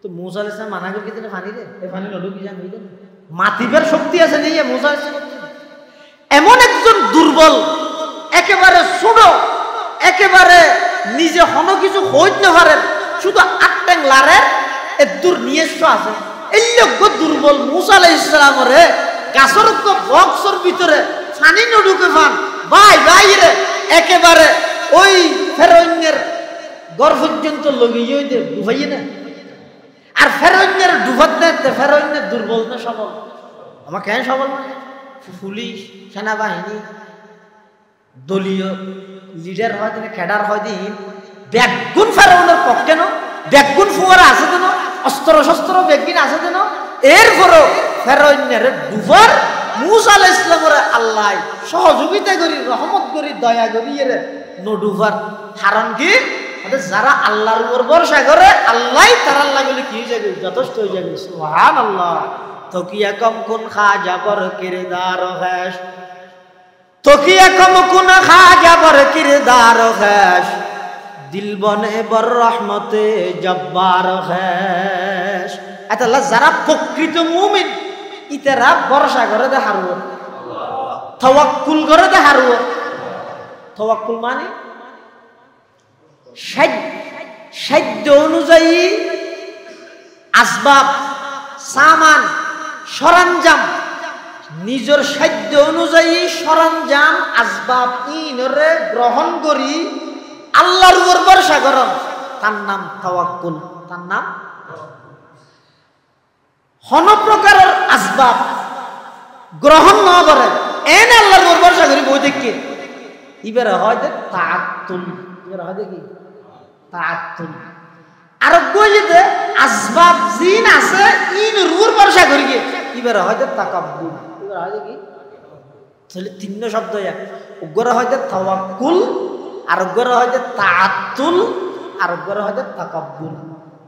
তো মূসা আলাইহিস সালাম মানা করে দিলে পানি রে এই পানি ঢুকি যান হইল মাতিবের শক্তি আছে নেই মূসা আলাইহিস সালাম। এমন একজন দুর্বল একেবারে ছোট একেবারে নিজে কোনো কিছু হইতে না পারেন, শুধু আটটাং লারের এর দূর নিজস্ব আছে এই লোক দুর্বল মূসা আলাইহিস সালামের গাছের বক্সের ভিতরে পানি না ঢুকে পান ভাই ভাই রে একেবারে ওই ফেরৌনের ঘর পর্যন্ত লগিয়ে ডুবাইয়ে না। আর ফেরোইনের ডুবাত দেখতে ফেরোইনের দুর্বল না সবল? আমার কেন সবল মানে পুলিশ সেনাবাহিনী দলীয় লিডার হয় দিন ক্যাডার হয় দিন ব্যাগুন ফেরোনের পক্ষে ন ব্যাগুন ফুয়ারা আছে দেন অস্ত্র শস্ত্র ব্যাগিন আছে দেন এরপরও ফেরোইনের ডুবার মুসা আলাইহিস সালামের আল্লাহ সহযোগিতা করি রহমত করি দয়া করি এর নডুবার কারণ কি যারা আল্লাহর উপর ভরসা করে আল্লাহ তার আল্লাহ বলে কি হয়ে যাবে যথেষ্ট হয়ে যাবে সুবহানাল্লাহ তকিয়া কম কোন খাজা বর কিরদার হ্যাস তকিয়া কম কোন খাজা বর কিরদার হ্যাস দিল বনে বর রহমতে জব্বার হ্যাস আল্লাহ যারা প্রকৃত মুমিন ইতারা ভরসা করে দে হারব তাওয়াক্কুল করে দে হারব তাওয়াক্কুল মানে সাধ্য অনুযায়ী আসবাব সামান সরঞ্জাম নিজের সাধ্য অনুযায়ী সরঞ্জাম আসবাব ইনরে গ্রহণ করি আল্লাহর উপর ভরসা করন তার নাম তাওয়াক্কুল তার নাম হন প্রকারের আসবাব গ্রহণ না করে এনে আল্লাহর উপর ভরসা করি বই দেখি এবারে হয় যে তাআত্তুল এবারে হয় কি তাআত্তুল আর গইতে আসবাব জিন আছে ইন রুর ভরসা করি কি এবারে হয় যে তাকাব্বুর এবারে হয় কি তাহলে তিন শব্দ এক উগ্র হয় যে তাওয়াক্কুল আর উগ্র হয় যে তাআত্তুল আর উগ্র হয় যে তাকাব্বুর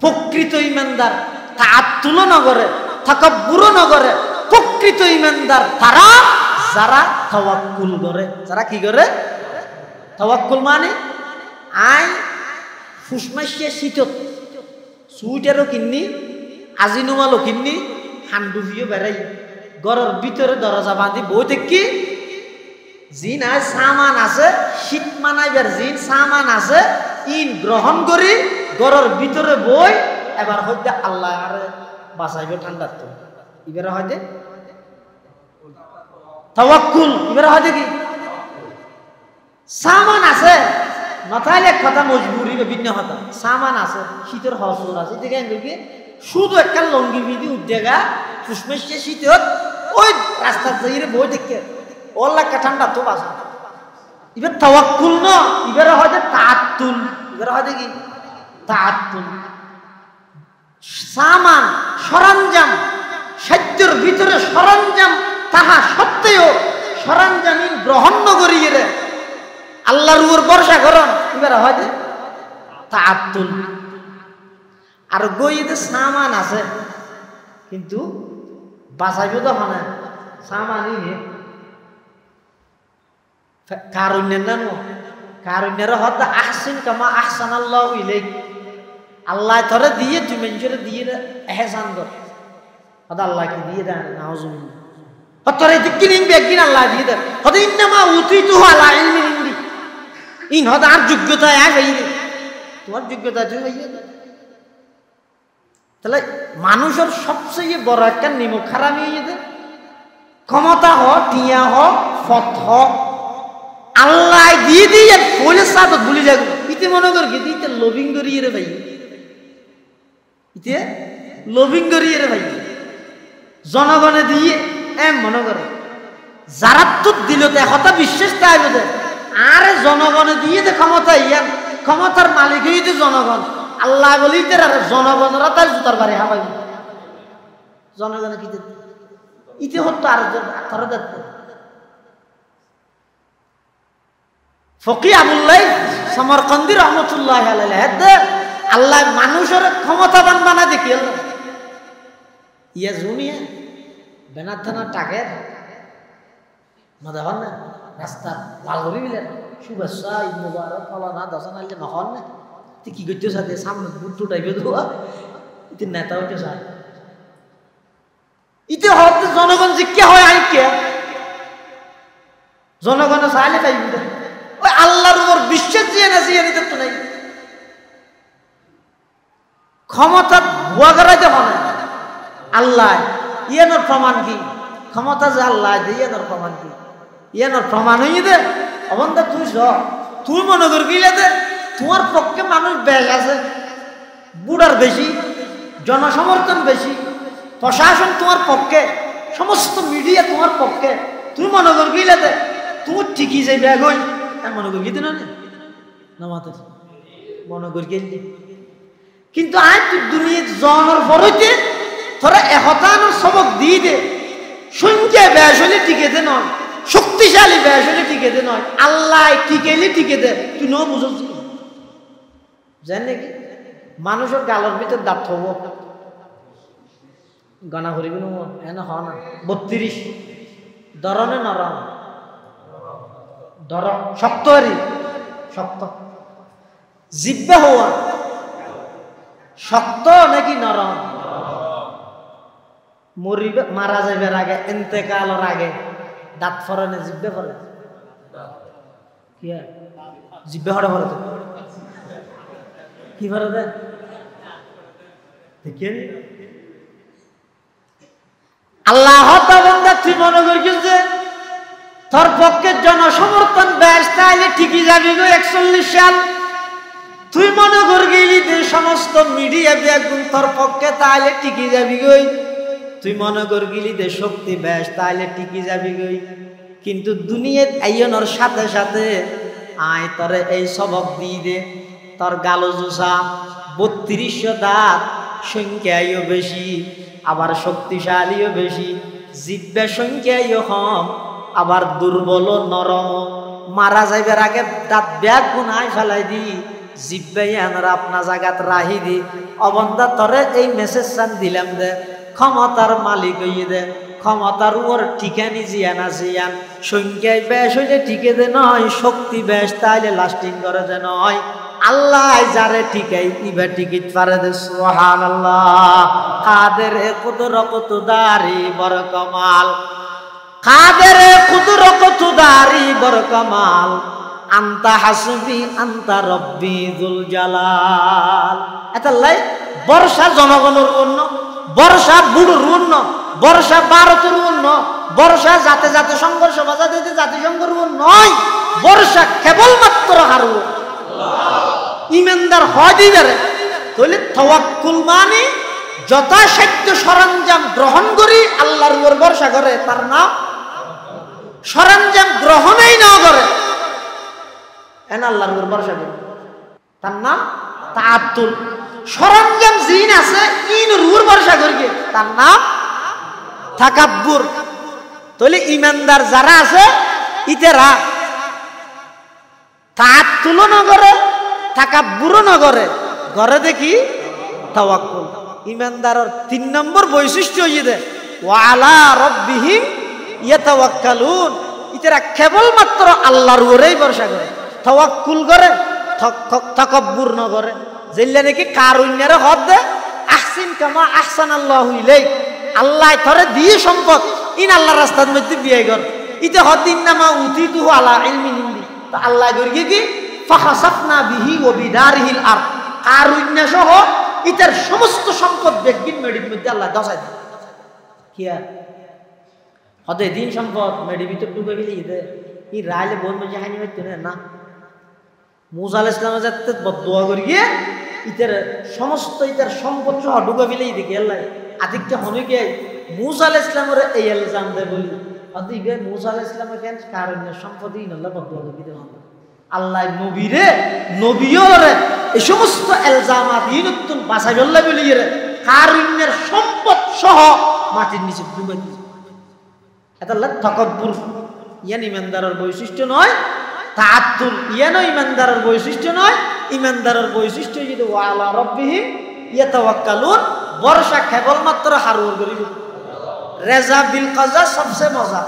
প্রকৃত ঈমানদার তাআত্তুল না করে তাকাব্বুর না করে প্রকৃত ঈমানদার তারা যারা তাওয়াক্কুল করে যারা কি করে তাওয়াক্কুল মানে আই ফুসমাইছে শীতত সুইটারও কিন্নি আজিনুমালও কিন্নি হান্ডুভিও বেড়াই ঘরের ভিতরে দরজা বাঁধি বই দেখি জিন আয় সামান আছে শীত মানাইবার জিন সামান আছে ইন গ্রহণ করি ঘরের ভিতরে বই এবার হইতে আল্লাহ আর বাঁচাইবে ঠান্ডার তো এবারে হয়তো তাওয়াক্কুল এবারে হয়তো কি সামান আছে নথাইলে এক কথা মজবুরি ভিন্ন কথা সামান আছে শীতের হসর আছে দেখে শুধু একটা লঙ্গি বিধি উদ্যোগা ফুসমেশে শীতত ওই রাস্তার যাইরে বই দেখে ওল্লা ঠান্ডা তো বাসা এবার তাওয়াক্কুল না এবারে হয়তো তাআত্তুল এবারে হয়তো কি তাআত্তুল সামান সরঞ্জাম সাধ্যের ভিতরে সরঞ্জাম তাহা সত্ত্বেও সরঞ্জামী গ্রহণ করিয়ে রে আল্লাহর উপর ভরসা করন এবারে হয়তো তাআত্তুল আর গইতে সামান আছে কিন্তু বাঁচাইব তো হয় না সামানই নে কারুণ্যের না কারুণ্যের হয়তো আহসিন কামা আহসানাল্লাহু ইলাইক আল্লাহ তোরে দিয়ে তুই মানুষের দিয়ে এহসান কর হয়তো আল্লাহ কি দিয়ে দেন নাউজুবিল্লাহ তোরে কিনিন একদিন আল্লাহ দিয়ে দেন হয়তো ইন্নামা উতিতুহু আলা ইলমিন ইনদি ইন হয়তো আর যোগ্যতা এক হইয়ে তোমার যোগ্যতা তুই হইয়ে তাহলে মানুষের সবচেয়ে বড় একটা নিমক খারাপ হয়ে যেতে ক্ষমতা হোক টিয়া হোক ফত হোক আল্লাহ দিয়ে দিয়ে ফলে সাথে ভুলে যাবে ইতে মনে কর কি ইতে লোভিং করিয়ে রে ভাই ইতে লোভিং করিয়ে রে ভাই জনগণে দিয়ে এম মনে করে যারা তো দিল তো একতা বিশ্বাস তাই বোধ আরে জনগণে দিয়ে দে ক্ষমতা ইয়ান ক্ষমতার মালিক হইতে জনগণ আল্লাহ বলি আর জনগণরা তার জুতার বাড়ি হাবাই জনগণে কি ইতে হতো আর তারা দেখতে ফকি আবুল্লাহ সমরকন্দি রহমতুল্লাহ আলাইহি আল্লাহ মানুষের ক্ষমতাবান বানা দেখি ইয়া জুনিয়া বেনার থানা টাকের দেখুন না রাস্তা ভাল করে দিলেন শুভেচ্ছা ঈদ মুবারক ফলানা দশন আনলে নহন না তুই কি করতে সাথে সামনে বুট্টু টাইপে দেওয়া ইতি নেতা হইতে চায় ইতে হয়তো জনগণ জিজ্ঞা হয় আই কে জনগণ চাইলে পাইবি ওই আল্লাহর উপর বিশ্বাস দিয়ে না দিয়ে নিতে তো নাই ক্ষমতা ভুয়া করাইতে হয় আল্লাহ ইয়ানোর প্রমাণ কি ক্ষমতা যে আল্লাহ দিয়ে ইয়ানোর প্রমাণ কি ইয়ানোর প্রমাণ হইয়ে দে অবন্ধা তুই মনে করবি দে তোমার পক্ষে মানুষ বেশ আছে বুড়ার বেশি জনসমর্থন বেশি, প্রশাসন তোমার পক্ষে, সমস্ত মিডিয়া তোমার পক্ষে, তুমি মনে করবি দে তুমি ঠিকই যাই ব্যাগ হই মনে করবি না না মাথা মনে করি কিন্তু আজ তুই দুনিয়া জনের পরইতে তোরা একতানোর সবক দিয়ে দে সংখ্যা ব্যাস হলে টিকে দে নয়, শক্তিশালী ব্যাস হলে টিকে দে নয়, আল্লাহ টিকেলে টিকে দে তুই ন বুঝছ জান নাকি মানুষের গালের ভিতর দাঁত থব গনা করিবি না হ না 32 ধরনে নরম ধর শক্ত হারি শক্ত জিব্বা হওয়া শক্ত নাকি নরম মরিবে মারা যাইবার আগে ইন্তেকালের আগে দাঁত ফরানে জিব্বে ফরে কি জিব্বে হরে ফরে তো কি ফরে দে দেখেন আল্লাহ তাআলা তুই মনে করিস যে তোর পক্ষে জনসমর্থন ব্যাস তাইলে ঠিকই যাবি গো 41 সাল তুই মনে করগিলি যে সমস্ত মিডিয়া বেগুন তোর পক্ষে তাইলে ঠিকই যাবি গই, তুই মনে করগিলি যে শক্তি ব্যাস তাইলে ঠিকই যাবি গই, কিন্তু দুনিয়াত আইয়নের সাথে সাথে আয় তোরে এই সবক দিয়ে দে তোর গালো জোসা 3200 দাঁত সংখ্যায়ও বেশি আবার শক্তিশালীও বেশি, জিব্বা সংখ্যায়ও কম আবার দুর্বল নরম, মারা যাইবার আগে দাঁত ব্যাগ গুনায় ফেলাই দি জিব্বাই আনার আপনা জায়গাত রাহি দি অবন্ধা তরে এই মেসেজ সান দিলাম দে ক্ষমতার মালিক হইয়ে দে ক্ষমতার উপর ঠিকানি জিয়ান আছে ইয়ান সংখ্যায় ব্যাস হইলে টিকে দে নয়, শক্তি ব্যাস তাইলে লাস্টিং করে দে নয়, আল্লাহ যারে ঠিকাই ইবা টিকিট পারে দে সুবহানাল্লাহ। কাদের কুদরত দারি বর কমাল, কাদের কুদরত দারি বর কমাল, আন্তা হাসবি আন্তা রব্বি যুল জালাল। এতাল্লাই বর্ষা জনগণের অন্য, বর্ষা বুড়োর অন্য, বর্ষা ভারতের অন্য, বর্ষা জাতে জাতে সংঘর্ষ বাজাতে জাতিসংঘের নয়, বর্ষা কেবলমাত্র হারব ইমানদার হয় দিবারে তাহলে তাওয়াক্কুল মানে যথাসাধ্য সরঞ্জাম গ্রহণ করি আল্লাহর উপর ভরসা করে তার নাম সরঞ্জাম গ্রহণই না করে এন আল্লাহর উপর ভরসা করে তার নাম তাআত্তুল। সরঞ্জাম জিন আছে ইনের উপর ভরসা করি তার নাম তাকাব্বুর। তাহলে ইমানদার যারা আছে ইতেরা তাআত্তুলও না করে তাকাব্বুরও না করে, ঘরে দেখি তাওয়াক্কুল। ইমানদারের 3 নম্বর বৈশিষ্ট্য হইয়ে দে ওয়া আলা রাব্বিহিম ইয়াতাওয়াক্কালুন, ইতারা কেবলমাত্র আল্লাহর উপরেই ভরসা করে, তাওয়াক্কুল করে, তাকাব্বুর না করে। যেইলা নাকি কারুন্যারে হদ দে আহসিন কামা আহসানাল্লাহু ইলাইক, আল্লাহ তরে দিয়ে সম্পদ ইন আল্লাহর রাস্তার মধ্যে বিয়ে কর, ইতে হদিন নামা উতিতুহু আলা ইলমিন ইনদি, তো আল্লাহ করি কি ফাখাসাফনা বিহি ওয়া বিদারিহিল আরদ, কারুন্যা সহ ইতার সমস্ত সম্পদ বেগবিন মেডির মধ্যে আল্লাহ দশাই দেয়। কি আর হদে দিন সম্পদ মেডির ভিতর ডুবে গেলে ইদে ই রাইলে বোন মধ্যে হানি হইতো না। মুসা আলাইহিস সালামের যাতে বদদুয়া করি গিয়ে ইতার সমস্ত ইতার সম্পদ সহ ডুবে গেলে দেখি আল্লাহ আদিকটা হনে গিয়ে মুসা আলাইহিস সালামের এই ইলজাম দেয় বলি আদি গে মুসা আলাইহিস সালামের কেন কারুন্যা সম্পদই আল্লাহ বদদুয়া করি দেন আল্লাহ নবীরে নবীরে এই সমস্ত ইলজামাত ইনতুন বাসাই আল্লাহ বলিয়ে রে কারুন্যের সম্পদ সহ মাটির নিচে ডুবে দিয়েছে। এটা আল্লাহ তাকাব্বুর ইয়ান ইমানদারের বৈশিষ্ট্য নয়, তাআত্তুল ইয়ান ইমানদারের বৈশিষ্ট্য নয়। ইমানদারের বৈশিষ্ট্য যদি ওয়া আলা রাব্বিহিম ইয়াতাওয়াক্কালুন, ভরসা কেবলমাত্র হারুর করিব। রেজা বিল কাজা সবচেয়ে মজা,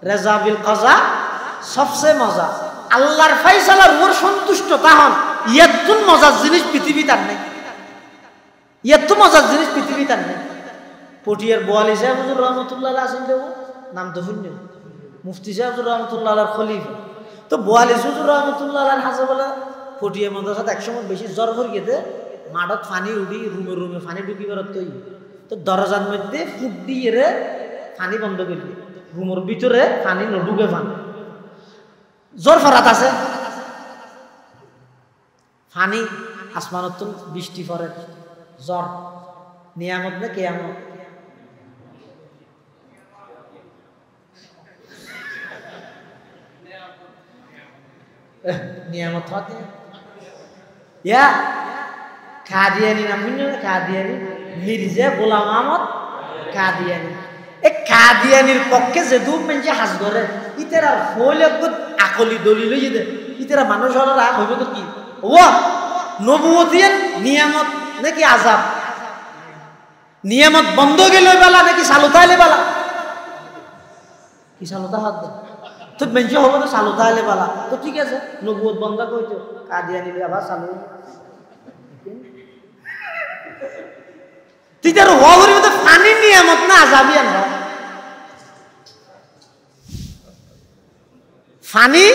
রেজা বিল কাজা সবচেয়ে মজা। আল্লাহর ফায়সালার উপর সন্তুষ্ট তাহন ইয়াতুন মজার জিনিস পৃথিবীতে আর নেই, ইয়াতু মজার জিনিস পৃথিবীতে আর নেই। পটিয়ার বোয়ালি সাহেব হুজুর রহমতুল্লাহ আছেন দেব নাম তো শুনলেন, মুফতি সাহেব হুজুর রহমতুল্লাহ খলিফা, তো বোয়ালি হুজুর রহমতুল্লাহ হাসাবলা পটিয়া মাদ্রাসাত একসময় বেশি জ্বর ভর গেতে মাঠত পানি উঠি রুমে রুমে পানি ঢুকি বেরোত তৈ, তো দরজার মধ্যে ফুট দিয়ে রে পানি বন্ধ করি, রুমের ভিতরে পানি নডুকে পানি জ্বর ফরাত আছে, পানি আসমানত বৃষ্টি পড়ে জ্বর নিয়ামত না কিয়ামত? নিয়ামত হতে ইয়া কাদিয়ানি নাম শুনি না? কাদিয়ানি মির্জা গোলাম আহমদ কাদিয়ানি। এই কাদিয়ানির পক্ষে যে দু মানুষ হাজ করে ইতারা হইলে আকলি দলিল হইছে ইতারা মানুষ হল রাগ হইব তো কি ও নবুয়তের নিয়ামত নাকি আযাব? নিয়ামত বন্ধ গেলে বেলা নাকি চালুতা হলে বেলা? কি চালুতা হাত দে তো বেঞ্চ হব তো চালুতা হলে বেলা তো ঠিক আছে নবুয়ত বন্ধ কইতো কাদিয়ানি আবার চালু তিতার হওয়া করিব তো পানির নিয়ামত না আযাবিয়ান হয়? ফানি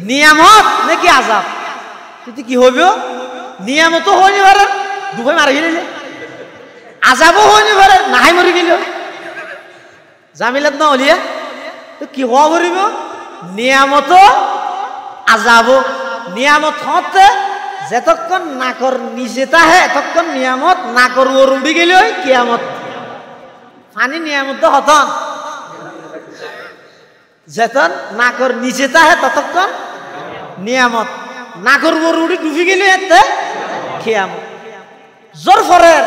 নিয়ামত নাকি আযাব? কিন্তু কি হইব? নিয়ামতও হইনি পারে দুভাই মারি গেলে, আযাবও হইনি পারে নাহাই মরি গেল, জামিলাত না হলিয়া তো কি হওয়া করিব? নিয়ামত আযাব। নিয়ামত হতে যতক্ষণ নাকর নিচে তাহে এতক্ষণ নিয়ামত, নাকর ওর উড়ি গেলে কিয়ামত। ফানি নিয়ামত তো হতন যেতন নাকর নিচে তাহে ততক্ষণ নিয়ামত, নাকর ওর উড়ি ডুবি গেলে এতে কিয়ামত। জোর ফরের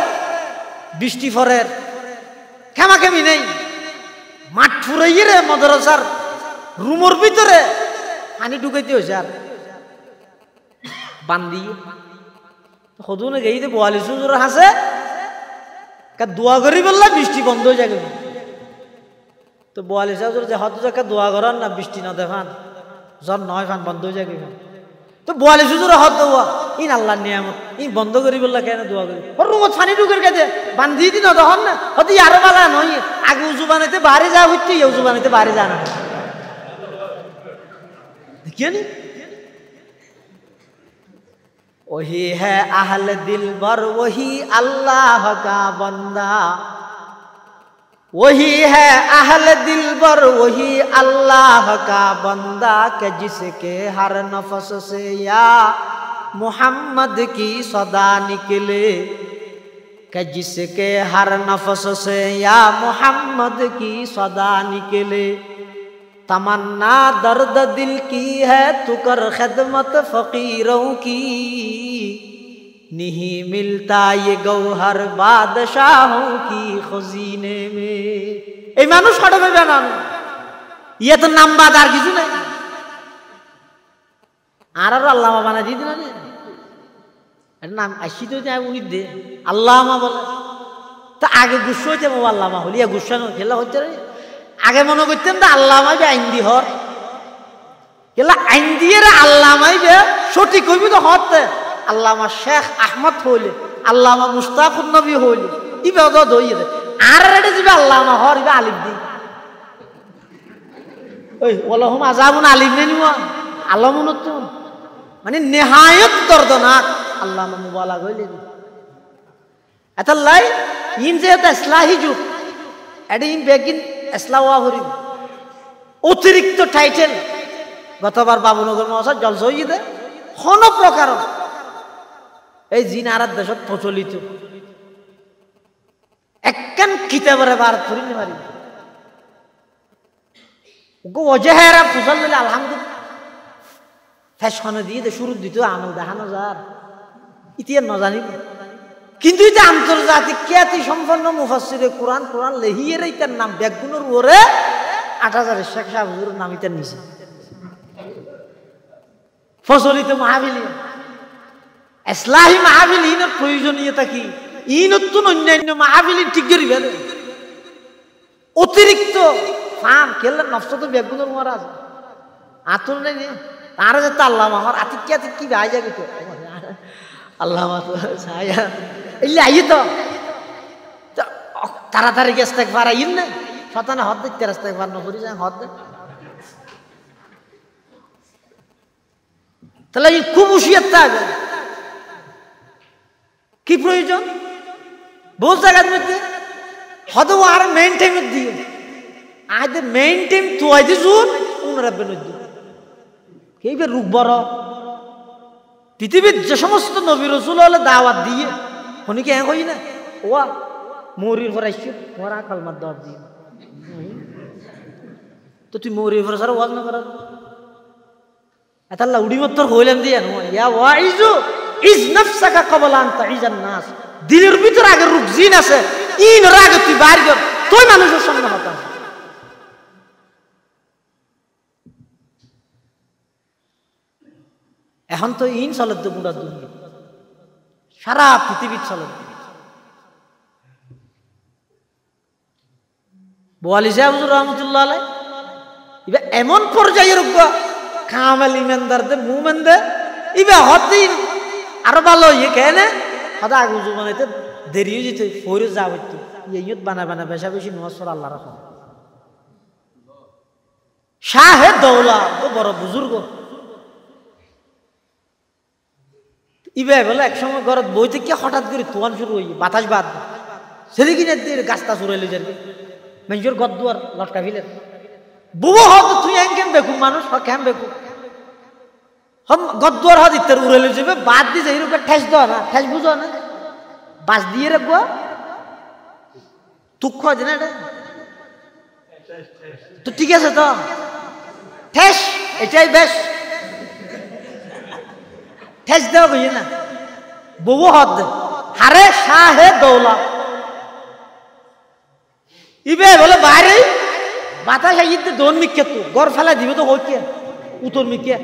বৃষ্টি ফরের খেমাখেমি নেই, মাঠ ফুরাইয়ে রে মাদ্রাসার রুমের ভিতরে পানি ঢুকাইতে হয়েছে আর বান্দি সদু না গেই বোয়ালি সুজোর হাসে দোয়া করি বললা বৃষ্টি বন্ধ হয়ে যাবে। তো বোয়ালি সুজোর যে হত যাকে দোয়া করার না বৃষ্টি না দেখান জ্বর নয় ফান বন্ধ হয়ে যাবে। তো বোয়ালি সুজোর হত দোয়া ইন আল্লাহ নিয়ামত ইন বন্ধ করি বললা কেন দোয়া করি ওর রুমত ফানি ঢুকের কাছে বান্ধি দিন তখন না হতে আরো বালা নয় আগে উজু বানাইতে বাড়ি যা হচ্ছে উজু বানাইতে বাড়ি যা না দেখিয়ে নি। वही है अहल दिल बर वही अल्लाह का बंदा, वही है अहल दिल बर वही अल्लाह का बंदा के जिसके हर नफस से या मोहम्मद की सदा निकले, के जिसके हर नफस से या मोहम्मद की सदा निकले। तमन्ना दर्द दिल की है तू कर खिदमत फकीरों की, नहीं मिलता ये गौहर बादशाहों की खजीने में। এই মানুষ হঠাৎ জানান ইয়ে তো নাম বাদ আর কিছু নাই আর আল্লামা বানা দিয়ে দিল এর নাম আসি তো উনি দে আল্লামা বলে তা আগে গুসা হইতে আল্লামা হলি গুসা নো খেলা হচ্ছে রে আগে মনে করতেন তো আল্লামাই আইন দি হর গেলা আইন দিয়ে আল্লামাই সঠিক হইবি তো হতে আল্লামা শেখ আহমদ হইলে আল্লামা মুস্তাফুর নবী হইলে ইবে দই আর রেডে যাবে আল্লামা হর ইবে আলিম দি ওই ওলাহুম আযাবুন আলিম নে নিওয়া আলমুনতুন মানে নেহায়ত দর্দনাক আল্লামা মুবালাগ হইলে এতাল্লাই ইন যে ইসলাহি যুগ এডি ইন বেগিন অতিরিক্ত টাইটেল গতবার বাবুনগর মহাশয় জলসা হয়ে দে কোন প্রকার এই জিন আর দেশত প্রচলিত একখান কিতাবের ভারত ধরিনি পারি ওজেহেরা ফুসল মিলে আলহামদুলিল্লাহ ফ্যাশনে দিয়ে দে শুরু দিত আমল দেখানো যার ইতিহাস ন জানিব কিন্তু এটা আন্তর্জাতিক খ্যাতি সম্পন্ন মুফাসসিরে কোরআন কোরআন লেহিয়ের এইটার নাম ব্যাগুনের ওরে ৮০০০ শেখ সাহেব হুজুরের নাম ইতার নিচে ফসলিত মাহফিল ইসলাহি মাহফিল ইনের প্রয়োজনীয়তা কি ইনতুন অন্যান্য মাহফিল ঠিক করি ফেলে অতিরিক্ত ফাম খেললে নষ্ট তো ব্যাগুনের মারা আছে আতুর নেই তার যাতে আল্লাহ মাহর আতিক কি ভাই যাবে তো আল্লাহ ছায়া এলে আই তো তাড়াতাড়ি গেছে একবার আইন না শতানে হদ দেখতে রাস্তা একবার নকরি যায় হদ তাহলে খুব হুঁশিয়ার থাকবে কি প্রয়োজন বহু জায়গার মধ্যে হদ আর মেইন টাইমে দিয়ে আজ মেইন টাইম তো আজ জুন উনরাব্বে নদ্য কেইবে রূপ বড় পৃথিবীর যে সমস্ত নবী রসুল হলে দাওয়াত দিয়ে শুনিকে হ্যাঁ কই না ওয়া মৌরির পর আইসি তোমার কালমার দাওয়াত দিয়ে তো তুই মৌরির পর সারা ওয়াজ না করার আল্লাহ উড়ি মত তোর হইলেন দিয়ে ইয়া ওয়াইজু ইজ নাফসাকা ক্বাবলা আন তাইজান নাস দিলের ভিতর আগে রূপ জিন আছে ইন রাগ তুই বাইর কর তুই মানুষের সামনে হতা এখন তো ইন চলত পুরা দুনিয়া সারা পৃথিবীর চলত বোয়ালি সাহেব হুজুর রহমতুল্লাহ আলাই ইবা এমন পর্যায়ের কামেল ইমানদারদের মুমেনদে ইবা হতিন আরো ভালো ইয়ে কেন সদা আগে উজু বানাইতে দেরিও যেতে ফৌরে যা হইতো ইয়ত বানা বানা বেশা বেশি নমাজ পড়া আল্লাহ রাখো শাহে দৌলা তো বড় বুজুর্গ ইবে বলে একসময় ঘরত বইতে কি হঠাৎ করে তোয়ান শুরু হই বাতাস বাদ সেদিকে গাছটা চুরাইলে যাবে মেজর গদ্দুয়ার লটকা ফিলে বুবো হত তুই কেম বেকু মানুষ কেম বেকু হম গদ্দুয়ার হাত ইত্যার উড়াইলে যাবে বাদ দিয়ে যাই রূপে ঠেস দেওয়া না ঠেস বুঝো না বাস দিয়ে রাখবো তুক খাওয়া না এটা তো ঠিক আছে তো ঠেস এটাই বেশ ঠেস দেওয়া কই না বুবো হত দে হারে শাহে দৌলা ইবে বলে বাইরে বাতাস আইতে দোন মিকে তো গড় ফেলা দিবে তো হই কে উত্তর মিকে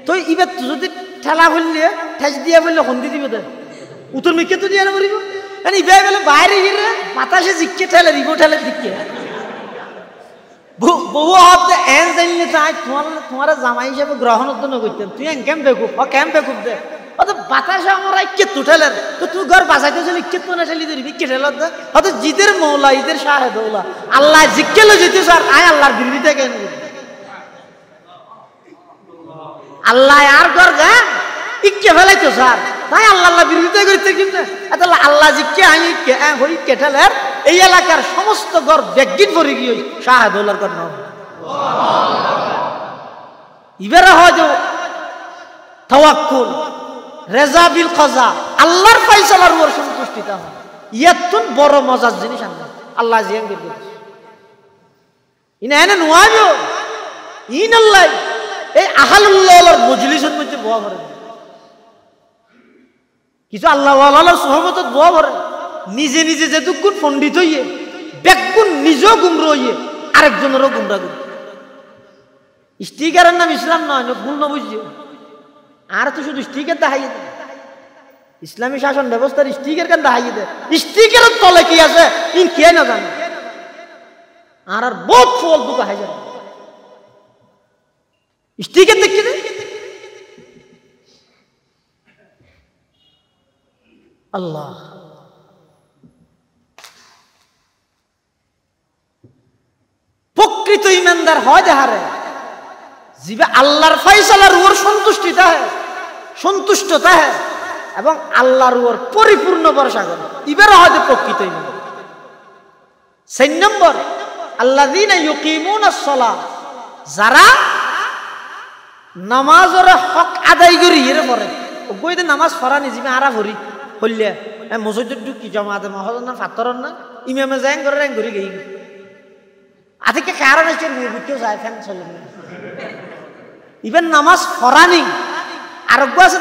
তো ইবে যদি ঠেলা হইলে ঠেস দিয়া বললে হন্দি দিবে তো উত্তর মিকে তো দিয়া না মরিব মানে ইবে বলে বাইরে গিয়ে বাতাসে জিকে ঠেলে দিব ঠেলে দিকে বহু হতে এন জানলে তাই তোমার জামাই হিসেবে গ্রহণ উদ্যোগ করতেন তুই কেম বেকুব কেম বেকুব দে অত বাতাসে আমার কে তুঠেলেন তো তুই ঘর বাঁচাইতে চলি কে তো না ঠেলি ধরবি কে ঠেলত দে অত জিদের মৌলা ঈদের শাহে দৌলা আল্লাহ জিজ্ঞেলো যেতে স্যার আয় আল্লাহর বিরোধিতা কেন আল্লাহ আর ঘর গা ইকে ফেলাইতো স্যার তাই আল্লাহ আল্লাহ বিরোধিতা করতে কিন্তু আল্লাহ জিজ্ঞে আমি হই কে ঠেলের এই এলাকার সমস্ত ঘর ব্যাগিন পরে গিয়ে শাহে দৌলার ঘর নাও ইবেরা হয় যে তাওয়াক্কুল রেজা বিল কজা আল্লাহর ফয়সালার উপর সন্তুষ্টিতা হয় ইয়াতুন বড় মজার জিনিস আল্লাহ জিয়ান দিবে ইনা এনে নুয়াইবো ইন আল্লাহ এই আহলুল্লাহর মজলিসের মধ্যে দোয়া করে কিছু আল্লাহ ওয়ালার সুহবতত দোয়া করে নিজে নিজে যেটুকুন পণ্ডিত হইয়ে বেগুন নিজেও গুমরা হইয়ে আরেকজনেরও গুমরা করে স্টিকারের নাম ইসলাম নয় ভুল না বুঝছে আর তো শুধু স্টিকার দেখাইয়ে দেয় ইসলামী শাসন ব্যবস্থার স্টিকার কেন দেখাইয়ে দেয় স্টিকারের তলে কি আছে ইন কে না জানে আর বহুত ফল দুটো হাই যাবে স্টিকার দেখি দে আল্লাহ প্রকৃত ইমানদার হয় যাহারে জিবে আল্লাহর ফয়সালার উপর সন্তুষ্টতা হয় এবং আল্লাহর উপর পরিপূর্ণ ভরসা করে ইবের হয়তো প্রকৃত ইমান 4 নম্বর আল্লাযীনা ইউকিমুনাস সালাহ যারা নামাজের হক আদায় করি এর পরে ওইতে নামাজ পড়া নিজিবে আরা ভরি হইলে মসজিদের ঢুকি জমাতে মহল না ফাতর না ইমামে যায় করে র্যাং ঘুরি গই আজকে কারণ আছে বুঝতেও যায় ফ্যান চলে ইভেন নামাজ পড়ানি আর আছে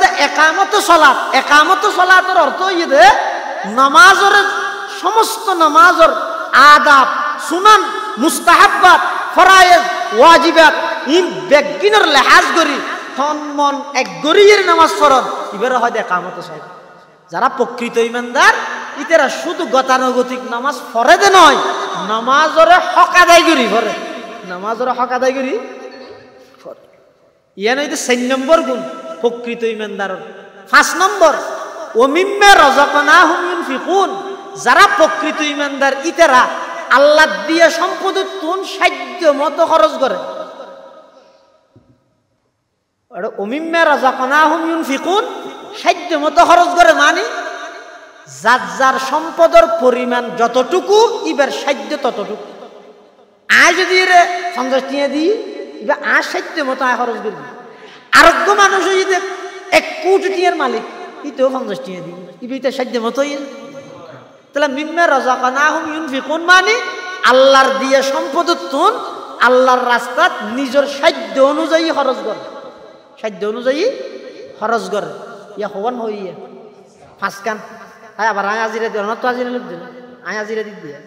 একামত সলাতের অর্থ ইয়ে দে নামাজের সমস্ত নামাজের আদাব সুনান মুস্তাহাব্বাত ফরায়েজ ওয়াজিবাত ইন বেগিনের লেহাজ করি তন মন এক গরিয়ের নামাজ পড়ন ইবেরা হয় একামত সলাত যারা প্রকৃত ইমানদার ইতেরা শুধু গতানুগতিক নামাজ পড়ে দে নয় নামাজের হক আদায় করি পড়ে নামাজের হক আদায় করি ইয়ান হইতে 4 নম্বর গুণ প্রকৃত ইমানদারের 5 নম্বর ওমিম্মা রাযাকনাহুম ইউনফিকুন যারা প্রকৃত ইমানদার ইতেরা আল্লাহ দিয়ে সম্পদ তুন সাধ্য মতো খরচ করে আর ওমিম্মা রাযাকনাহুম ইউনফিকুন সাধ্য মতো খরচ করে মানে যার যার সম্পদের পরিমাণ যতটুকু ইবার সাধ্য ততটুকু আয় যদি রে 50 টাকা দিই এবার আর সাধ্য মতো আয় খরচ করবি আরোগ্য মানুষ যদি 1 কোটি টাকার মালিক ইতেও 50 টাকা দিই ইবে সাধ্য মতোই তাহলে মিম্মা রাযাকানাহুম ইউনফিকুন মানে আল্লাহর দিয়ে সম্পদ তুন আল্লাহর রাস্তাত নিজের সাধ্য অনুযায়ী খরচ করে, সাধ্য অনুযায়ী খরচ করে। ইয়া হওয়ান হইয়া ফাঁসকান হ্যাঁ আবার আয় আজিরা দিল না তো আজিরা লোক দিল আয় আজিরা দিক দিয়ে।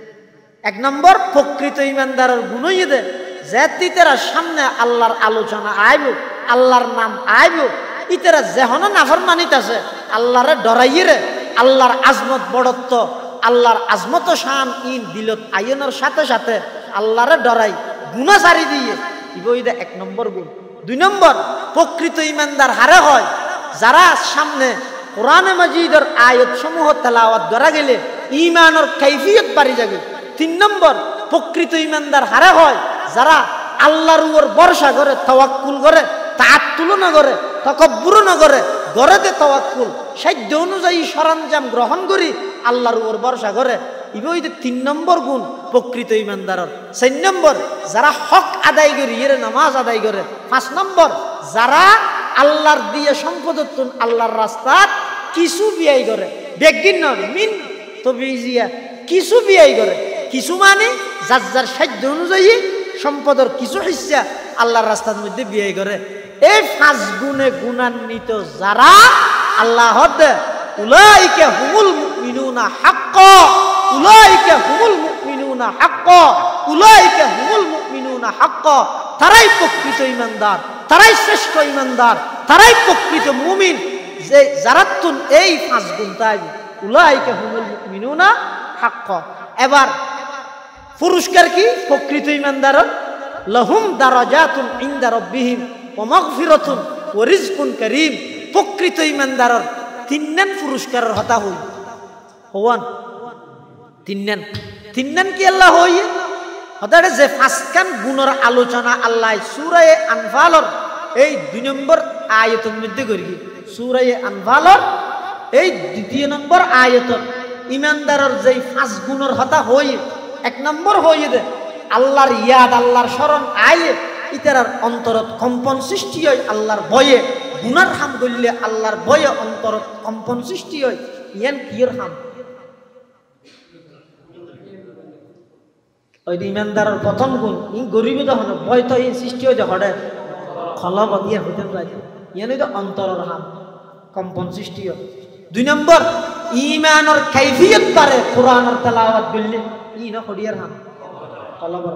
এক নম্বর প্রকৃত ইমানদারের গুণই দে যে তিতেরা সামনে আল্লাহর আলোচনা আইব, আল্লাহর নাম আইব, ইতেরা যেহন নাফর মানিত আছে আল্লাহরে ডরাইয়ে রে আল্লাহর আজমত বড়ত্ব, আল্লাহর আজমত শান ইন দিলত আয়নের সাথে সাথে আল্লাহরে ডরাই গুণা সারি দিয়ে ইবইদে এক নম্বর গুণ। দুই নম্বর প্রকৃত ইমানদার হারে হয় যারা সামনে কোরআনে মাজিদের আয়াত সমূহ তেলাওয়াত করা গেলে ঈমানের কাইফিয়ত বাড়ি যাবে। তিন নম্বর প্রকৃত ইমানদার হারে হয় যারা আল্লাহর উপর ভরসা করে, তাওয়াক্কুল করে, তাআত্তুল না করে, তাকাব্বুর না করে, গরেতে তাওয়াক্কুল সাধ্য অনুযায়ী সরঞ্জাম গ্রহণ করি আল্লাহর উপর ভরসা করে। ইবইদে তিন নম্বর গুণ প্রকৃত ইমানদারের। চার নম্বর যারা হক আদায় করি এর নামাজ আদায় করে। পাঁচ নম্বর যারা আল্লাহর দিয়ে সম্পদতুন আল্লাহর রাস্তাত কিছু বিয়াই করে, বেগিন নন মিন তবিজিয়া কিছু বিয়াই করে, কিছু মানে যার যার সাধ্য অনুযায়ী সম্পদের কিছু হিস্সা আল্লাহর রাস্তার মধ্যে বিয়াই করে। এই পাঁচ গুণে গুণান্বিত যারা আল্লাহ উলাইকা হুমুল মুমিনুনা হাক্কা, উলাইকা হুমুল মুমিনুনা হাক্কা, উলাইকা হুমুল মুমিনুনা হাক্কা, তারাই প্রকৃত ইমানদার, তারাই শ্রেষ্ঠ ইমানদার, তারাই প্রকৃত মুমিন যে যারা তুন এই পাঁচ গুণ তাই উলাইকা হুমুল মুমিনুনা হাক্কা। এবার পুরস্কার কি প্রকৃত ইমানদারের? লাহুম দারাজাতুন ইনদা রাব্বিহিম ওয়া মাগফিরাতুন ওয়া রিজকুন কারীম। প্রকৃত ইমানদারের তিনজন পুরস্কারের হতা হই হওয়ান তিনজন কি আল্লাহ হই হতারে যে পাঁচখান গুণের আলোচনা আল্লাহ সূরা আনফালর এই 2 নম্বর আয়াতের মধ্যে করি। সূরা আনফালর এই 2 নম্বর আয়াত ইমানদারের যে পাঁচ গুণের হতা হই এক নম্বর হই দে আল্লাহর ইয়াদ, আল্লাহর স্মরণ আয়ে ইতার অন্তরত কম্পন সৃষ্টি হয় আল্লাহর ভয়ে। গুনার হাম করলে আল্লাহর ভয়ে অন্তরত কম্পন সৃষ্টি হয়। ইয়ান কিয়র হাম? ওই ইমানদারের প্রথম গুণ ই গরিব যখন ভয় তো এই সৃষ্টি হয় যখন খলব দিয়ে হইতে যায় ইয়ান তো অন্তরের হাম কম্পন সৃষ্টি হয়। 2 নম্বর ঈমানের কাইফিয়ত পারে কোরআনের তেলাওয়াত করলে ই না হডিয়ার হাম কলবর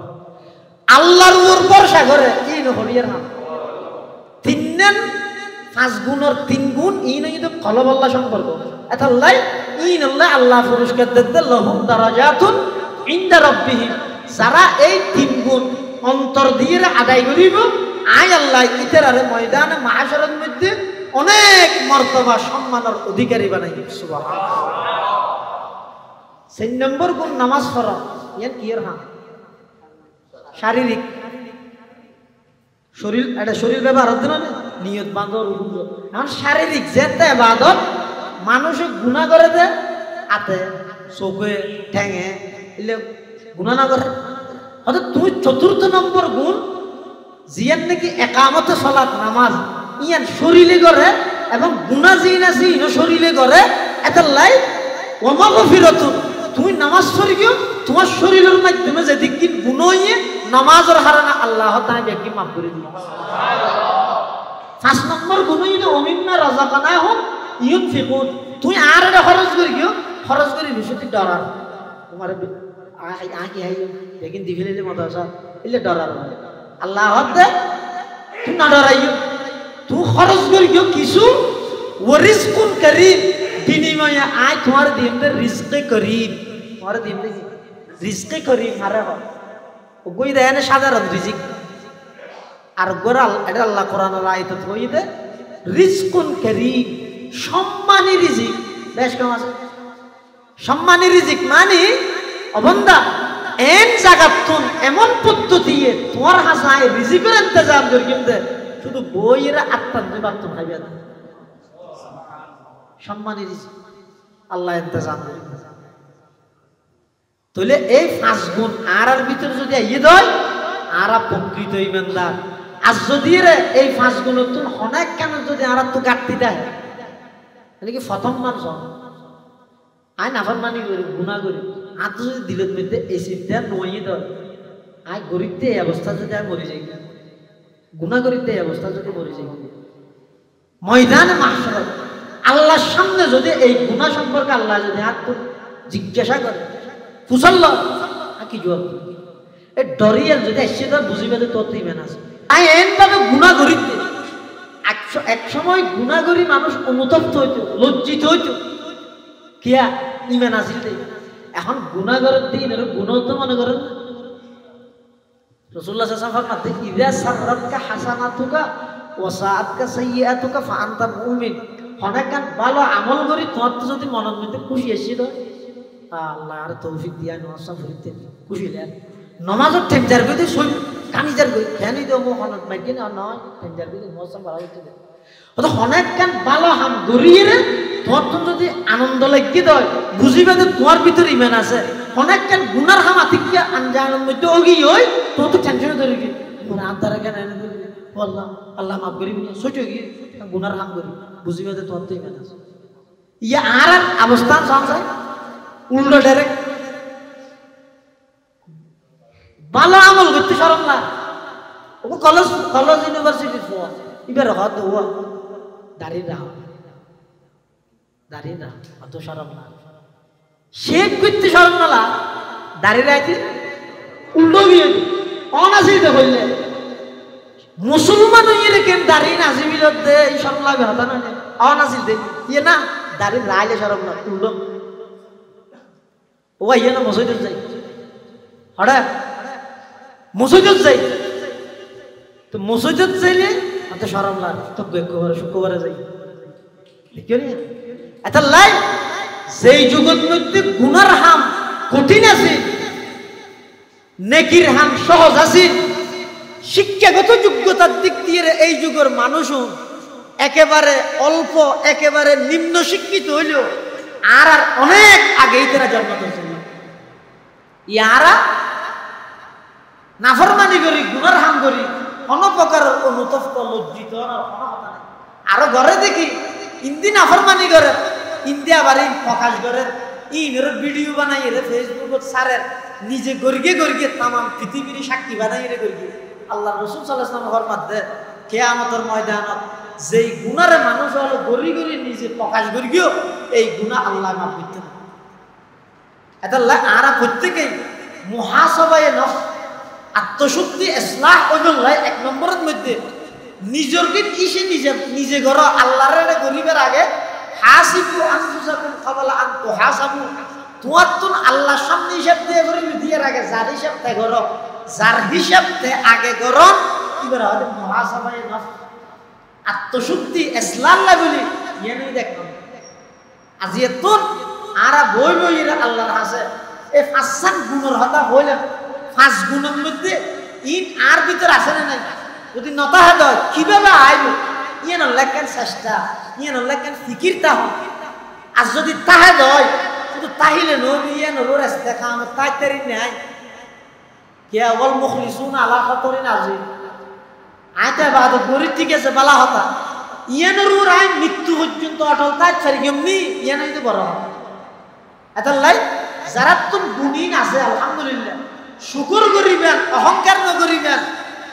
আল্লাহর উপর ভরসা করে ই না হডিয়ার হাম। 3 নং 5 গুণের 3 গুণ ই না কিন্তু কলব আল্লাহ সম্পর্ক এতাল্লাই ই না আল্লাহ পুরস্কার দেতে লাহুম দারাজাতুন ইনদা রাব্বিহিম। যারা এই 3 গুণ অন্তর দিয়ে আদায় করিব আয় আল্লাহ ইতারে ময়দানে মাহশরের মধ্যে অনেক মর্তবা সম্মানের অধিকারী বানাই। সুবহানাল্লাহ। 4 নম্বর গুণ নামাজ পড়া ইয়ান কিয়র হাম? শারীরিক শরীর এটা শরীর ব্যবহার হতে না নিয়ত বাঁধর এখন শারীরিক যেতে ইবাদত মানুষে গুনাহ করে দে আতে চোখে ঠ্যাঙে এলে গুনাহ না করে। অর্থাৎ তুমি 4র্থ নম্বর গুণ জিয়ান নাকি একামতে সালাত নামাজ ইয়ান শরীরে করে এবং গুনাহ জিন আছে ইনো শরীরে করে এতাল্লাই ওয়া মাগফিরাতুন। তুমি নামাজ পড়ি গিয়ে তোমার শরীরের মাধ্যমে যেদিক কি গুণ হইয়ে নামাজের হারানা আল্লাহ তাআলা ব্যক্তি মাফ করে দিবে। 5 নম্বর গুণ হইলো ওমিম্মা রাযাকানাহুম ইউনফিকুন। তুই আর এটা খরচ করি গিয়ে খরচ করি বিষয়টি ডরার তোমার আকি হাই দেখেন দিফেলে মত আছে এলে ডরার আল্লাহ দে তুই না ডরাইও তুই খরচ করি গিয়ে কিছু ওয়া রিজকুন কারীম বিনিময়ে আয় তোমার দিন দে রিজকে করিম তোমার দিন দে রিজকে করিম হারে হয় ও কই দেন সাধারণ রিজিক আর গোরাল এটা আল্লাহ কোরআনের আয়াতে কই দে রিজকুন কারীম সম্মানী রিজিক। বেশ কম আছে সম্মানী রিজিক মানে অবন্দা এন জাগাতুন এমন পদ্ধতি তোমার হাসায় রিজিকের ইন্তজাম করি কিন্তু শুধু বইয়ের আত্মার দিবার তো ভাইবা না সম্মানী রিজিক আল্লাহ ইন্তজাম করে। তাহলে এই 5 গুণ আর ভিতরে যদি আইয়ে দেয় আর প্রকৃত ইমানদার। আর যদি এই 5 গুণের তুন অনেক কেন যদি আর তো ঘাটতি দেয় তাহলে কি প্রথম মানুষ আই নাফরমানি করি গুনাহ করি আর তো যদি দিলের মধ্যে এই চিন্তা নয় দেয় আই গরিবতে এই অবস্থা যদি আমি মরে যাই গুনাহ করিতে এই অবস্থা যদি মরে যাই ময়দানে মাহশর আল্লাহর সামনে যদি এই গুনাহ সম্পর্কে আল্লাহ যদি হাত জিজ্ঞাসা করে ফুসল্ল কি জবাব এই ডরিয়াল যদি এসে তো বুঝিবে যে তোর তো ইমান আছে আই এনভাবে গুনাহ করিতে এক সময় গুনাহ করি মানুষ অনুতপ্ত হইতো লজ্জিত হইতো কিয়া ইমান আসিল এখন গুনাহ করার দিন এর গুনাহ তো মনে করেন রাসূলুল্লাহ সাল্লাল্লাহু আলাইহি ওয়াসাল্লাম ফরমাতে ইযা সাররাতকা হাসানাতুকা ওয়া সাআতকা সাইয়্যাতুকা ফা আনতা মুমিন অনেকখান ভালো আমল করি তোর তো যদি মনের মধ্যে খুশি এসে তো আল্লাহ আর তৌফিক দিয়া নওয়াজ ফরিতে খুশি লেন নামাজের টেনজার কইতে সই কানিজার কই কেন দিও মো হনত মাইকে না নয় টেনজার কইতে মৌসুম ভালো হইতে তো অনেকখান ভালো হাম গরিয়ে রে তোর তো যদি আনন্দ লাগি দেয় বুঝিবে যে তোমার ভিতরে ইমান আছে অনেকখান গুনার হাম আতিকিয়া আনজানের মধ্যে ওগি হই তো তো টেনশনে ধরে কি মোর আন্তারা কেন এনে বললাম আল্লাহ মাফ করিবি না সইটো কি গুনার হাম করি বুঝিবে যে তোর তো ইমান আছে ইয়া আর অবস্থান সংসার উল্টো ডাইরেক্ট ভালো আমল করতে শরম না ও কলেজ ইউনিভার্সিটি এবার হত ও দাঁড়িয়ে রাহ অত শরম না শেখ করতে শরম না দাঁড়িয়ে রাখতে উল্টো গিয়ে অনাসিতে হইলে মুসলমান হইলে কেন দাঁড়িয়ে না আসি বিরুদ্ধে এই শরম লাগবে হতা না অনাসিতে ইয়ে না দাঁড়িয়ে রাইলে শরম না উল্টো ও ইয়ে না মসজিদে যাই হঠাৎ মসজিদে যাই তো মসজিদে যাইলে এত শরম লাগে তো শুক্রবারে যাই দেখিও নি এত লাই সেই যুগের মধ্যে গুনার হাম কঠিন আছে নেকির হাম সহজ আছে শিক্ষাগত যোগ্যতার দিক দিয়ে এই যুগের মানুষও একেবারে অল্প একেবারে নিম্ন শিক্ষিত হইলেও আর অনেক আগেই তারা জন্ম করছিল ইয়ারা নাফরমানি করি গুনার হাম করি কোনো প্রকার অনুতপ্ত লজ্জিত আরো ঘরে দেখি ইন্দি নাফরমানি করে ইন্দিয়া বাড়ি প্রকাশ করে ইনের ভিডিও বানাই রে ফেসবুকত সারের নিজে গরিগে গরিগে তামাম পৃথিবীর সাক্ষী বানাই রে গরিগে আল্লাহ রাসূল সাল্লাল্লাহু আলাইহি ওয়াসাল্লাম ফরমাতে কিয়ামতের ময়দানত যেই গুনারে মানুষ হলো গরি গরি নিজে প্রকাশ করিও এই গুনাহ আল্লাহ মাফ করতে না এটা আরা প্রত্যেকই মুহাসাবায়ে নফস আত্মশুদ্ধি ইসলাহ ওইগুলাই এক নম্বরের মধ্যে নিজরকে কিসে নিজে ঘর আল্লাহর গরিবের আগে হাসিবু আনফুসাকুম ক্বাবলা আন তুহাসাবু তোমার তো আল্লাহর সামনে হিসাব দিয়ে গরিব দিয়ে আগে যার হিসাব তে ঘর যার হিসাব তে আগে ঘর কি বলা হয় মুহাসাবায়ে নফস আত্মশুদ্ধি ইসলাম লা বলি ইয়ানি দেখো আজিয়ে তো আরা বই বই আল্লাহর হাসে এই পাঁচসান গুণের হতা হইলে পাঁচ গুণের মধ্যে ইন আর ভিতর আছে না নাই যদি নতা হয় কিভাবে আইব ইয়ে লেখেন চেষ্টা ইয়ে লেখেন ফিকির তাহ আর যদি তাহে দয় শুধু তাহিলে নবী ইয়ে নলোর দেখা আমার তাই তারি নাই কে অল মুখলিসুন আলা খতরিন আজি আইতে বাদ গরিব ঠিক আছে বালা হতা ইয়ে নরুর আই মৃত্যু পর্যন্ত অটল তাই ছাড়ি কেমনি ইয়ে নাই তো বড় হতা এত লাই যারা তো গুণীন আছে আলহামদুলিল্লাহ শুকর করিবেন অহংকার নকরিবেন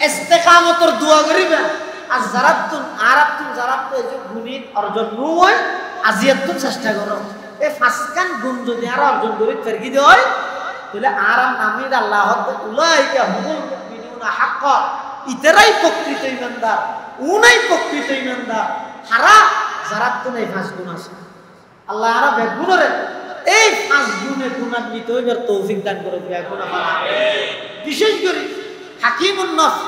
ইস্তেকামতের দোয়া করিবেন আর যারা তুন আরাতুন যারা তো এই যে গুণীন অর্জন নয় আজিয়াতুন চেষ্টা করো এই পাঁচখান গুণ যদি আর অর্জন করি ফেরকি দেয় তাহলে আরাম নামিদ আল্লাহ উলাইকা হুমুল মুমিনুনা হাক্কা ইতারাই প্রকৃত ঈমানদার উনাই প্রকৃত ঈমানদার হারা যারা তুন এই পাঁচ গুণ আছে আল্লাহ আরা বেগুনরে এই পাঁচ গুণে গুণান্বিত হইবার তৌফিক দান করে এখন বিশেষ করে হাকিমুন নফস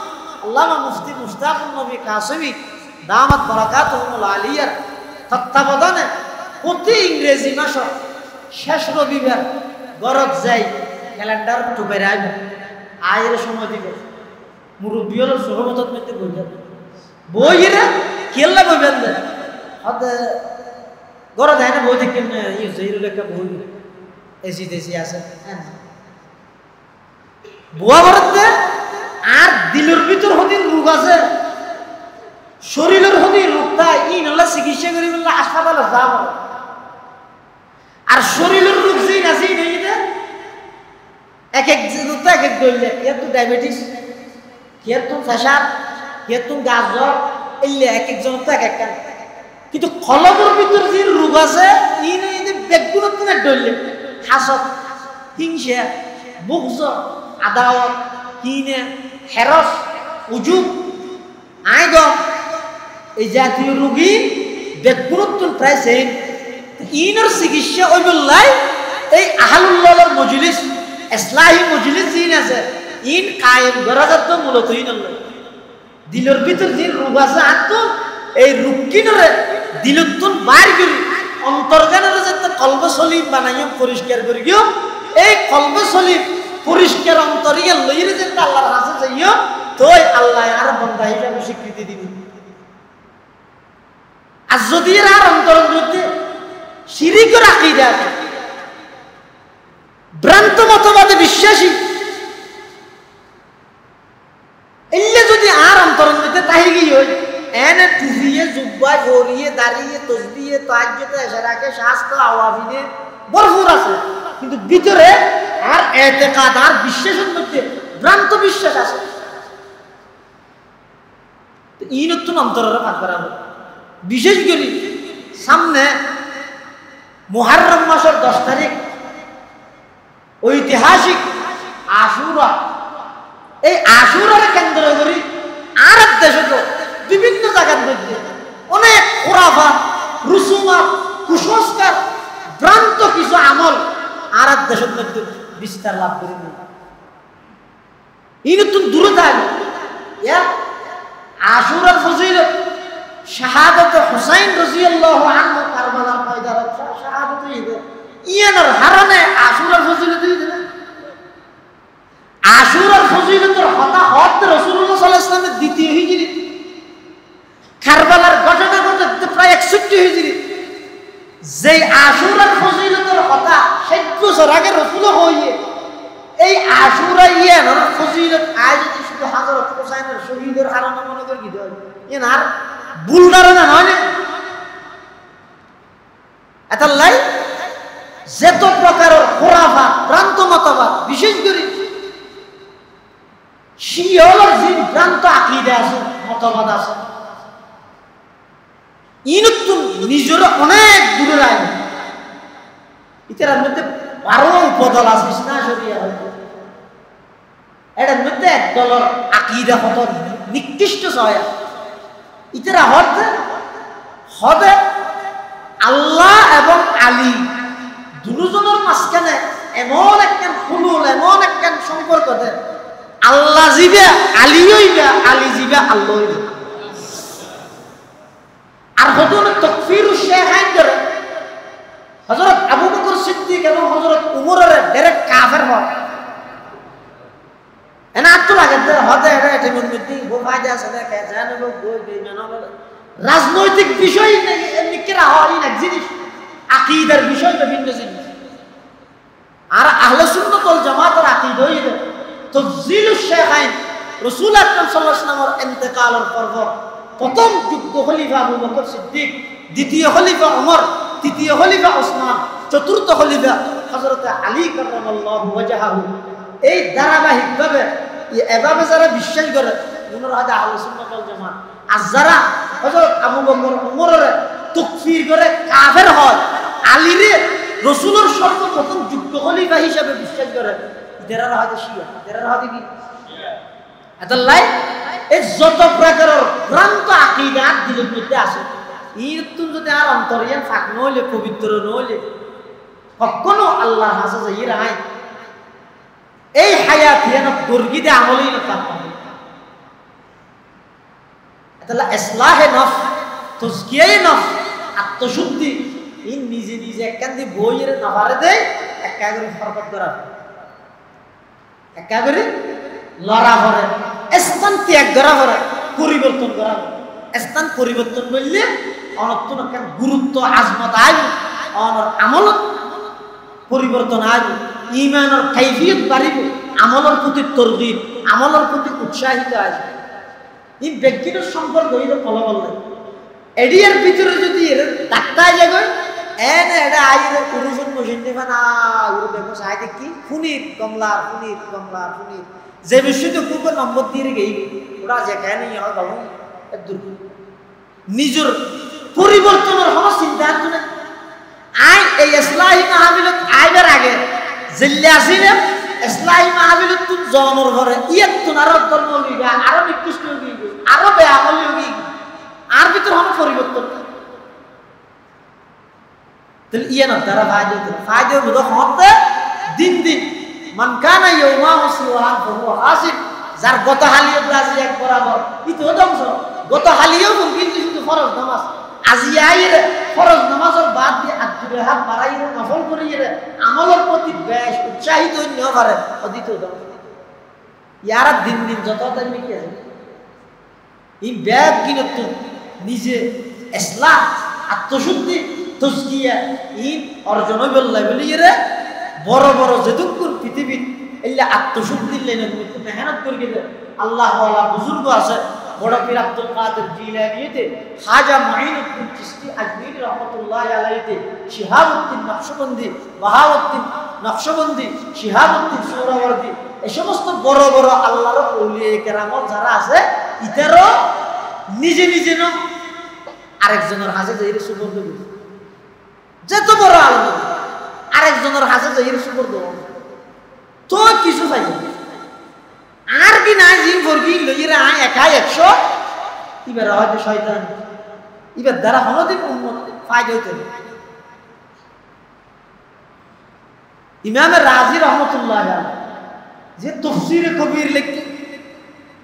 আল্লামা মুফতি মুশতাকুন নবী কাসেমি দামাত বারাকাতুহুল আলিয়ার তত্ত্বাবধানে প্রতি ইংরেজি মাস শেষ রবিবার গরজ যাই ক্যালেন্ডার টুপে রাখবে আয়ের সময় দিবে মুরব্বীর সহমতত মধ্যে বইবেন বইরে কেল্লা বইবেন না হতে গরজ হয় না বই দেখেন ইয়ে জহিরুল একটা বই এসি দেশি আছে বুয়া বরতে আর দিলের ভিতর হতে রোগ আছে শরীরের হতে রোগটা ই নালা চিকিৎসা করি বললে হাসপাতালে যাব আর শরীরের রোগ যেই না যেই নেই এক এক তো এক এক দইলে কে তো ডায়াবেটিস, কে তো প্রেসার, কে তো গাজর, এলে এক একজন তো এক একটা। কিন্তু কলবের ভিতর যে রোগ আছে ই নেই বেগুন তো না দইলে হাসদ, হিংসা, বুগজ, আদাওয়াত, কিনে, হেরস, উজুব, আইগম, এই জাতীয় রোগী বেগুন প্রায় সেম। ইনের চিকিৎসা ওই বললাই এই আহলুল্লাহর মজলিস, ইসলাহি মজলিস জিন আছে ইন কায়েম করা যত মূলত ইন দিলের ভিতর যে রোগ আছে আত্ম এই রোগ কিনরে দিলতুন বাইর করি অন্তর্গানের যাতে কলবে সলিম বানাইও পরিষ্কার করি গিয়ে এই কলবে সলিম পরিষ্কার অন্তরিয়া লইরে যাতে আল্লাহর কাছে যাইও তোই আল্লাহ আর বান্দা হিসাবে স্বীকৃতি দিবি। আর যদি আর অন্তরন মধ্যে শিরিকের আকীদা আছে, ভ্রান্ত মতবাদে বিশ্বাসী, এলে যদি আর অন্তরন মধ্যে তাই গিয়ে হয় এনে টুফিয়ে জুব্বায় ভরিয়ে দাঁড়িয়ে তসবিয়ে তাহাজ্জুদে এশরাকে শাস্ত্র আওয়াবিনে ভরপুর আছে, কিন্তু ভিতরে আর এতেকাদ আর বিশ্বাসের মধ্যে ভ্রান্ত বিশ্বাস আছে। ই নতুন অন্তরের ভাগ করা হবে। বিশেষ করে সামনে মুহররম মাসের 10 তারিখ ঐতিহাসিক আশুরা, এই আশুরার কেন্দ্র করে আরব দেশে তো বিভিন্ন জায়গার মধ্যে অনেক খুরাফাত, রুসুমাত, কুসংস্কার, ভ্রান্ত কিছু আমল আরব দেশের মধ্যে বিস্তার লাভ করে নেই। এই নতুন দূরে থাকে আশুরার ফজিলত শাহাদাত হুসাইন রাদিয়াল্লাহু আনহু কারবালার ময়দানে শাহাদাত ইয়ানার হারানে আশুরার ফজিলত দিলেন। আশুরার ফজিলতের কথা হত রাসূলুল্লাহ সাল্লাল্লাহু আলাইহি ওয়াসাল্লামের দ্বিতীয় হিজরি, কারবালার ঘটনা ঘটতে প্রায় 61 হিজরি। যেই আশুরার ফজিলতের কথা 60 বছর আগে রাসূল হইয়ে এই আশুরা ইয়ানার ফজিলত আজ যদি শুধু হযরত হুসাইনের শহীদের হারানো মনে করি কি হয় ইয়ানার ভুল ধারণা নয় না। এতাল্লাই যত প্রকারের খুরাফাত, ভ্রান্ত মতবাদ, বিশেষ করে শিয়ার যে ভ্রান্ত আকীদা আছে, মতবাদ আছে, ইনতুন নিজের অনেক দূরে রায় ইতার মধ্যে 12 উপদল আছে না শরিয়া হয়তো এটার মধ্যে এক দলের আকীদা কত নিকৃষ্ট হয়। ইতারা হদে আল্লাহ এবং আলী দুজনের মাঝখানে এমন একটা হুলুল, এমন একটা সম্পর্ক দেয় আল্লাহ জিবে আলী হইবে, আলী জিবে আল্লাহ হইবে। আর হদুন তাকফির শেখাইন করে হযরত আবু বকর সিদ্দিক এবং হযরত উমরের ডাইরেক্ট কাফের হয়। এনা আত্ম লাগে হদে এটা মধ্যে ফায়দা আছে দেখে জানো বই বেমানা রাজনৈতিক বিষয় নিকেরা হয় না জিনিস, আকীদার বিষয় ভিন্ন জিনিস। আর আহলে সুন্নাত ওয়াল জামাতের আকীদা হইল তাফজিলুশ শাইখাইন রাসূল আকরাম সাল্লাল্লাহু আলাইহি ওয়াসাল্লামের ইন্তেকালের পর প্রথম যুদ্ধ খলিফা আবু বকর সিদ্দিক, দ্বিতীয় খলিফা ওমর, তৃতীয় খলিফা ওসমান, চতুর্থ খলিফা হযরত আলী কাররামাল্লাহু ওয়াজহাহু। এই ধারাবাহিকভাবে এভাবে যারা বিশ্বাস করে ওনারা হয়তো আহলে সুন্নাত ওয়াল জামাত, আর যারা হযরত আবু বকর ওমরের তাকফীর করে কাফের হয়, আলীরে রাসূলের সর্বপ্রথম যুদ্ধ খলিফা হিসেবে বিশ্বাস করে, এরা হয়তো শিয়া, এরা হয়তো কি এতাল্লাই এই যত প্রকারের ভ্রান্ত আকীদা দিলের মধ্যে আছে ইতুন যদি আর অন্তরিয়ান ফাঁক নইলে, পবিত্র নইলে কখনো আল্লাহর কাছে যাই রাই এই হায়াত ইয়ান দুর্গিদে আমলই না পাবে। এতাল্লা ইসলাহে নফস, তাজকিয়ায়ে নফস, আত্মশুদ্ধি ইন নিজে নিজে একখান বইয়ের নাবারে দেয় একাগরি ফরকত করা, একাগরি লড়া ভরে, স্থান ত্যাগ করা ভরে, পরিবর্তন করা ভরে। স্থান পরিবর্তন করলে অনত্তন একখান গুরুত্ব আজমত আইব, অনর আমল পরিবর্তন আইব, ইমানের কাইফিয়ত বাড়িব, আমলের প্রতি তরগিব, আমলের প্রতি উৎসাহিত আসবে। এই ব্যক্তির সম্পর্ক হইল ফলাফল নাই। এডিয়ার ভিতরে যদি ডাক্তার যাবে এনে এটা আইরে পুরুষের মশিন দিবে না ওর দেখো সাইডে কি ফুনির কমলার যে বিষয়টা খুব নম্বর দিয়ে গেই ওরা যেখানে হয় বাবু নিজের পরিবর্তনের হওয়া চিন্তা করে আই এই ইসলাহি মাহফিলত আইবার আগে জিল্লে আসিলে ইসলাহি মাহফিলত তুই জনর ঘরে ইয়াত তুন আরো ধর্ম হইবা আরো নিকৃষ্ট হইবা আরো বেআমলি হইবা আর ভিতর হলো পরিবর্তন তাহলে ইয়ে না তারা ফায়দা হলো হতে দিন মান কানা ইয়াউমা মুসলিমান ফাহুয়া হাসিব যার গত হালিও রাজি এক বরাবর ইতো ধ্বংস গত হালিও কিন্তু শুধু ফরজ নামাজ আজি আইরে ফরজ নামাজের বাদ দিয়ে আত্মীয় হাত বাড়াইরে নফল করিয়ে আমলের প্রতি বেশ উৎসাহিত হইতে পারে অদিত ধ্বংস ইয়ারা দিন যত টাইমে কি আছে এই ব্যাগ কিনত নিজে ইসলাম আত্মশুদ্ধি তজকিয়া ই অর্জন হইবল্লাই বলিয়ে বড় বড় যেটুকুন পৃথিবী এল্লা আত্মশুদ্ধির লাইনে একটু মেহনত করে গেলে আল্লাহ ওয়ালা বুজুর্গ আছে বড় পীর আব্দুল কাদের জিলানীতে খাজা মুঈনুদ্দিন চিশতি আজমিরি রাহমাতুল্লাহি আলাইহিতে শিহাবউদ্দিন নকশবন্দি বাহাউদ্দিন নকশবন্দি শিহাবউদ্দিন সুহরাওয়ার্দী এই সমস্ত বড় বড় আল্লাহর আউলিয়া কেরামত যারা আছে ইতারও নিজে নিজে ন আরেকজনের হাজে যাইরে সুবর্দ দিছে যত বড় আল্লাহ আরেকজনের হাজে যাইরে সুবর্দ তো কিছু চাই আর কি নাই জিম ফরকি লইরা আয় একাই 100 এবার হয়তো শয়তান এবার দ্বারা হনদিন উম্মত ফায়দা হইতে ইমাম রাজি রহমাতুল্লাহ আলাইহি যে তাফসীরে কবির লিখতে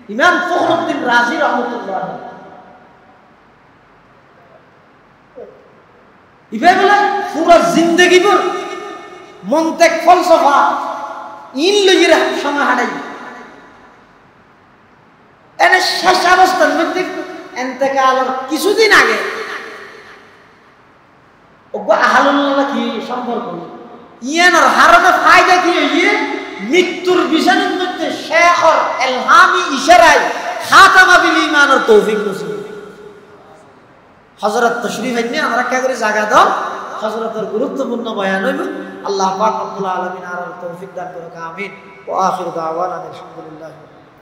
ইমাম ফখরুদ্দিন রাজি রহমাতুল্লাহ আলাইহি ইবে বলে পুরো জিন্দেগি ভর মন্তেক ফলসফা ইন লইরা সময় হারাই এনে শেষ অবস্থার মধ্যে ইন্তেকালের কিছুদিন আগে ওগো আহলুল্লাহ কি সম্পর্ক ইয়ানোর হারনে ফায়দা কি হইয়ে মৃত্যুর বিছানার মধ্যে শেখর ইলহামি ইশারায় খাতামা বিল ঈমানের তৌফিক নসিব হযরত তশরীফ আইনে আমরা কে করে জায়গা দাও হযরতের গুরুত্বপূর্ণ বয়ান হইল আল্লাহ পাক রব্বুল আলামিন আর তৌফিক দান করুক আমিন ওয়া আখিরু দাওয়ানা আলহামদুলিল্লাহ।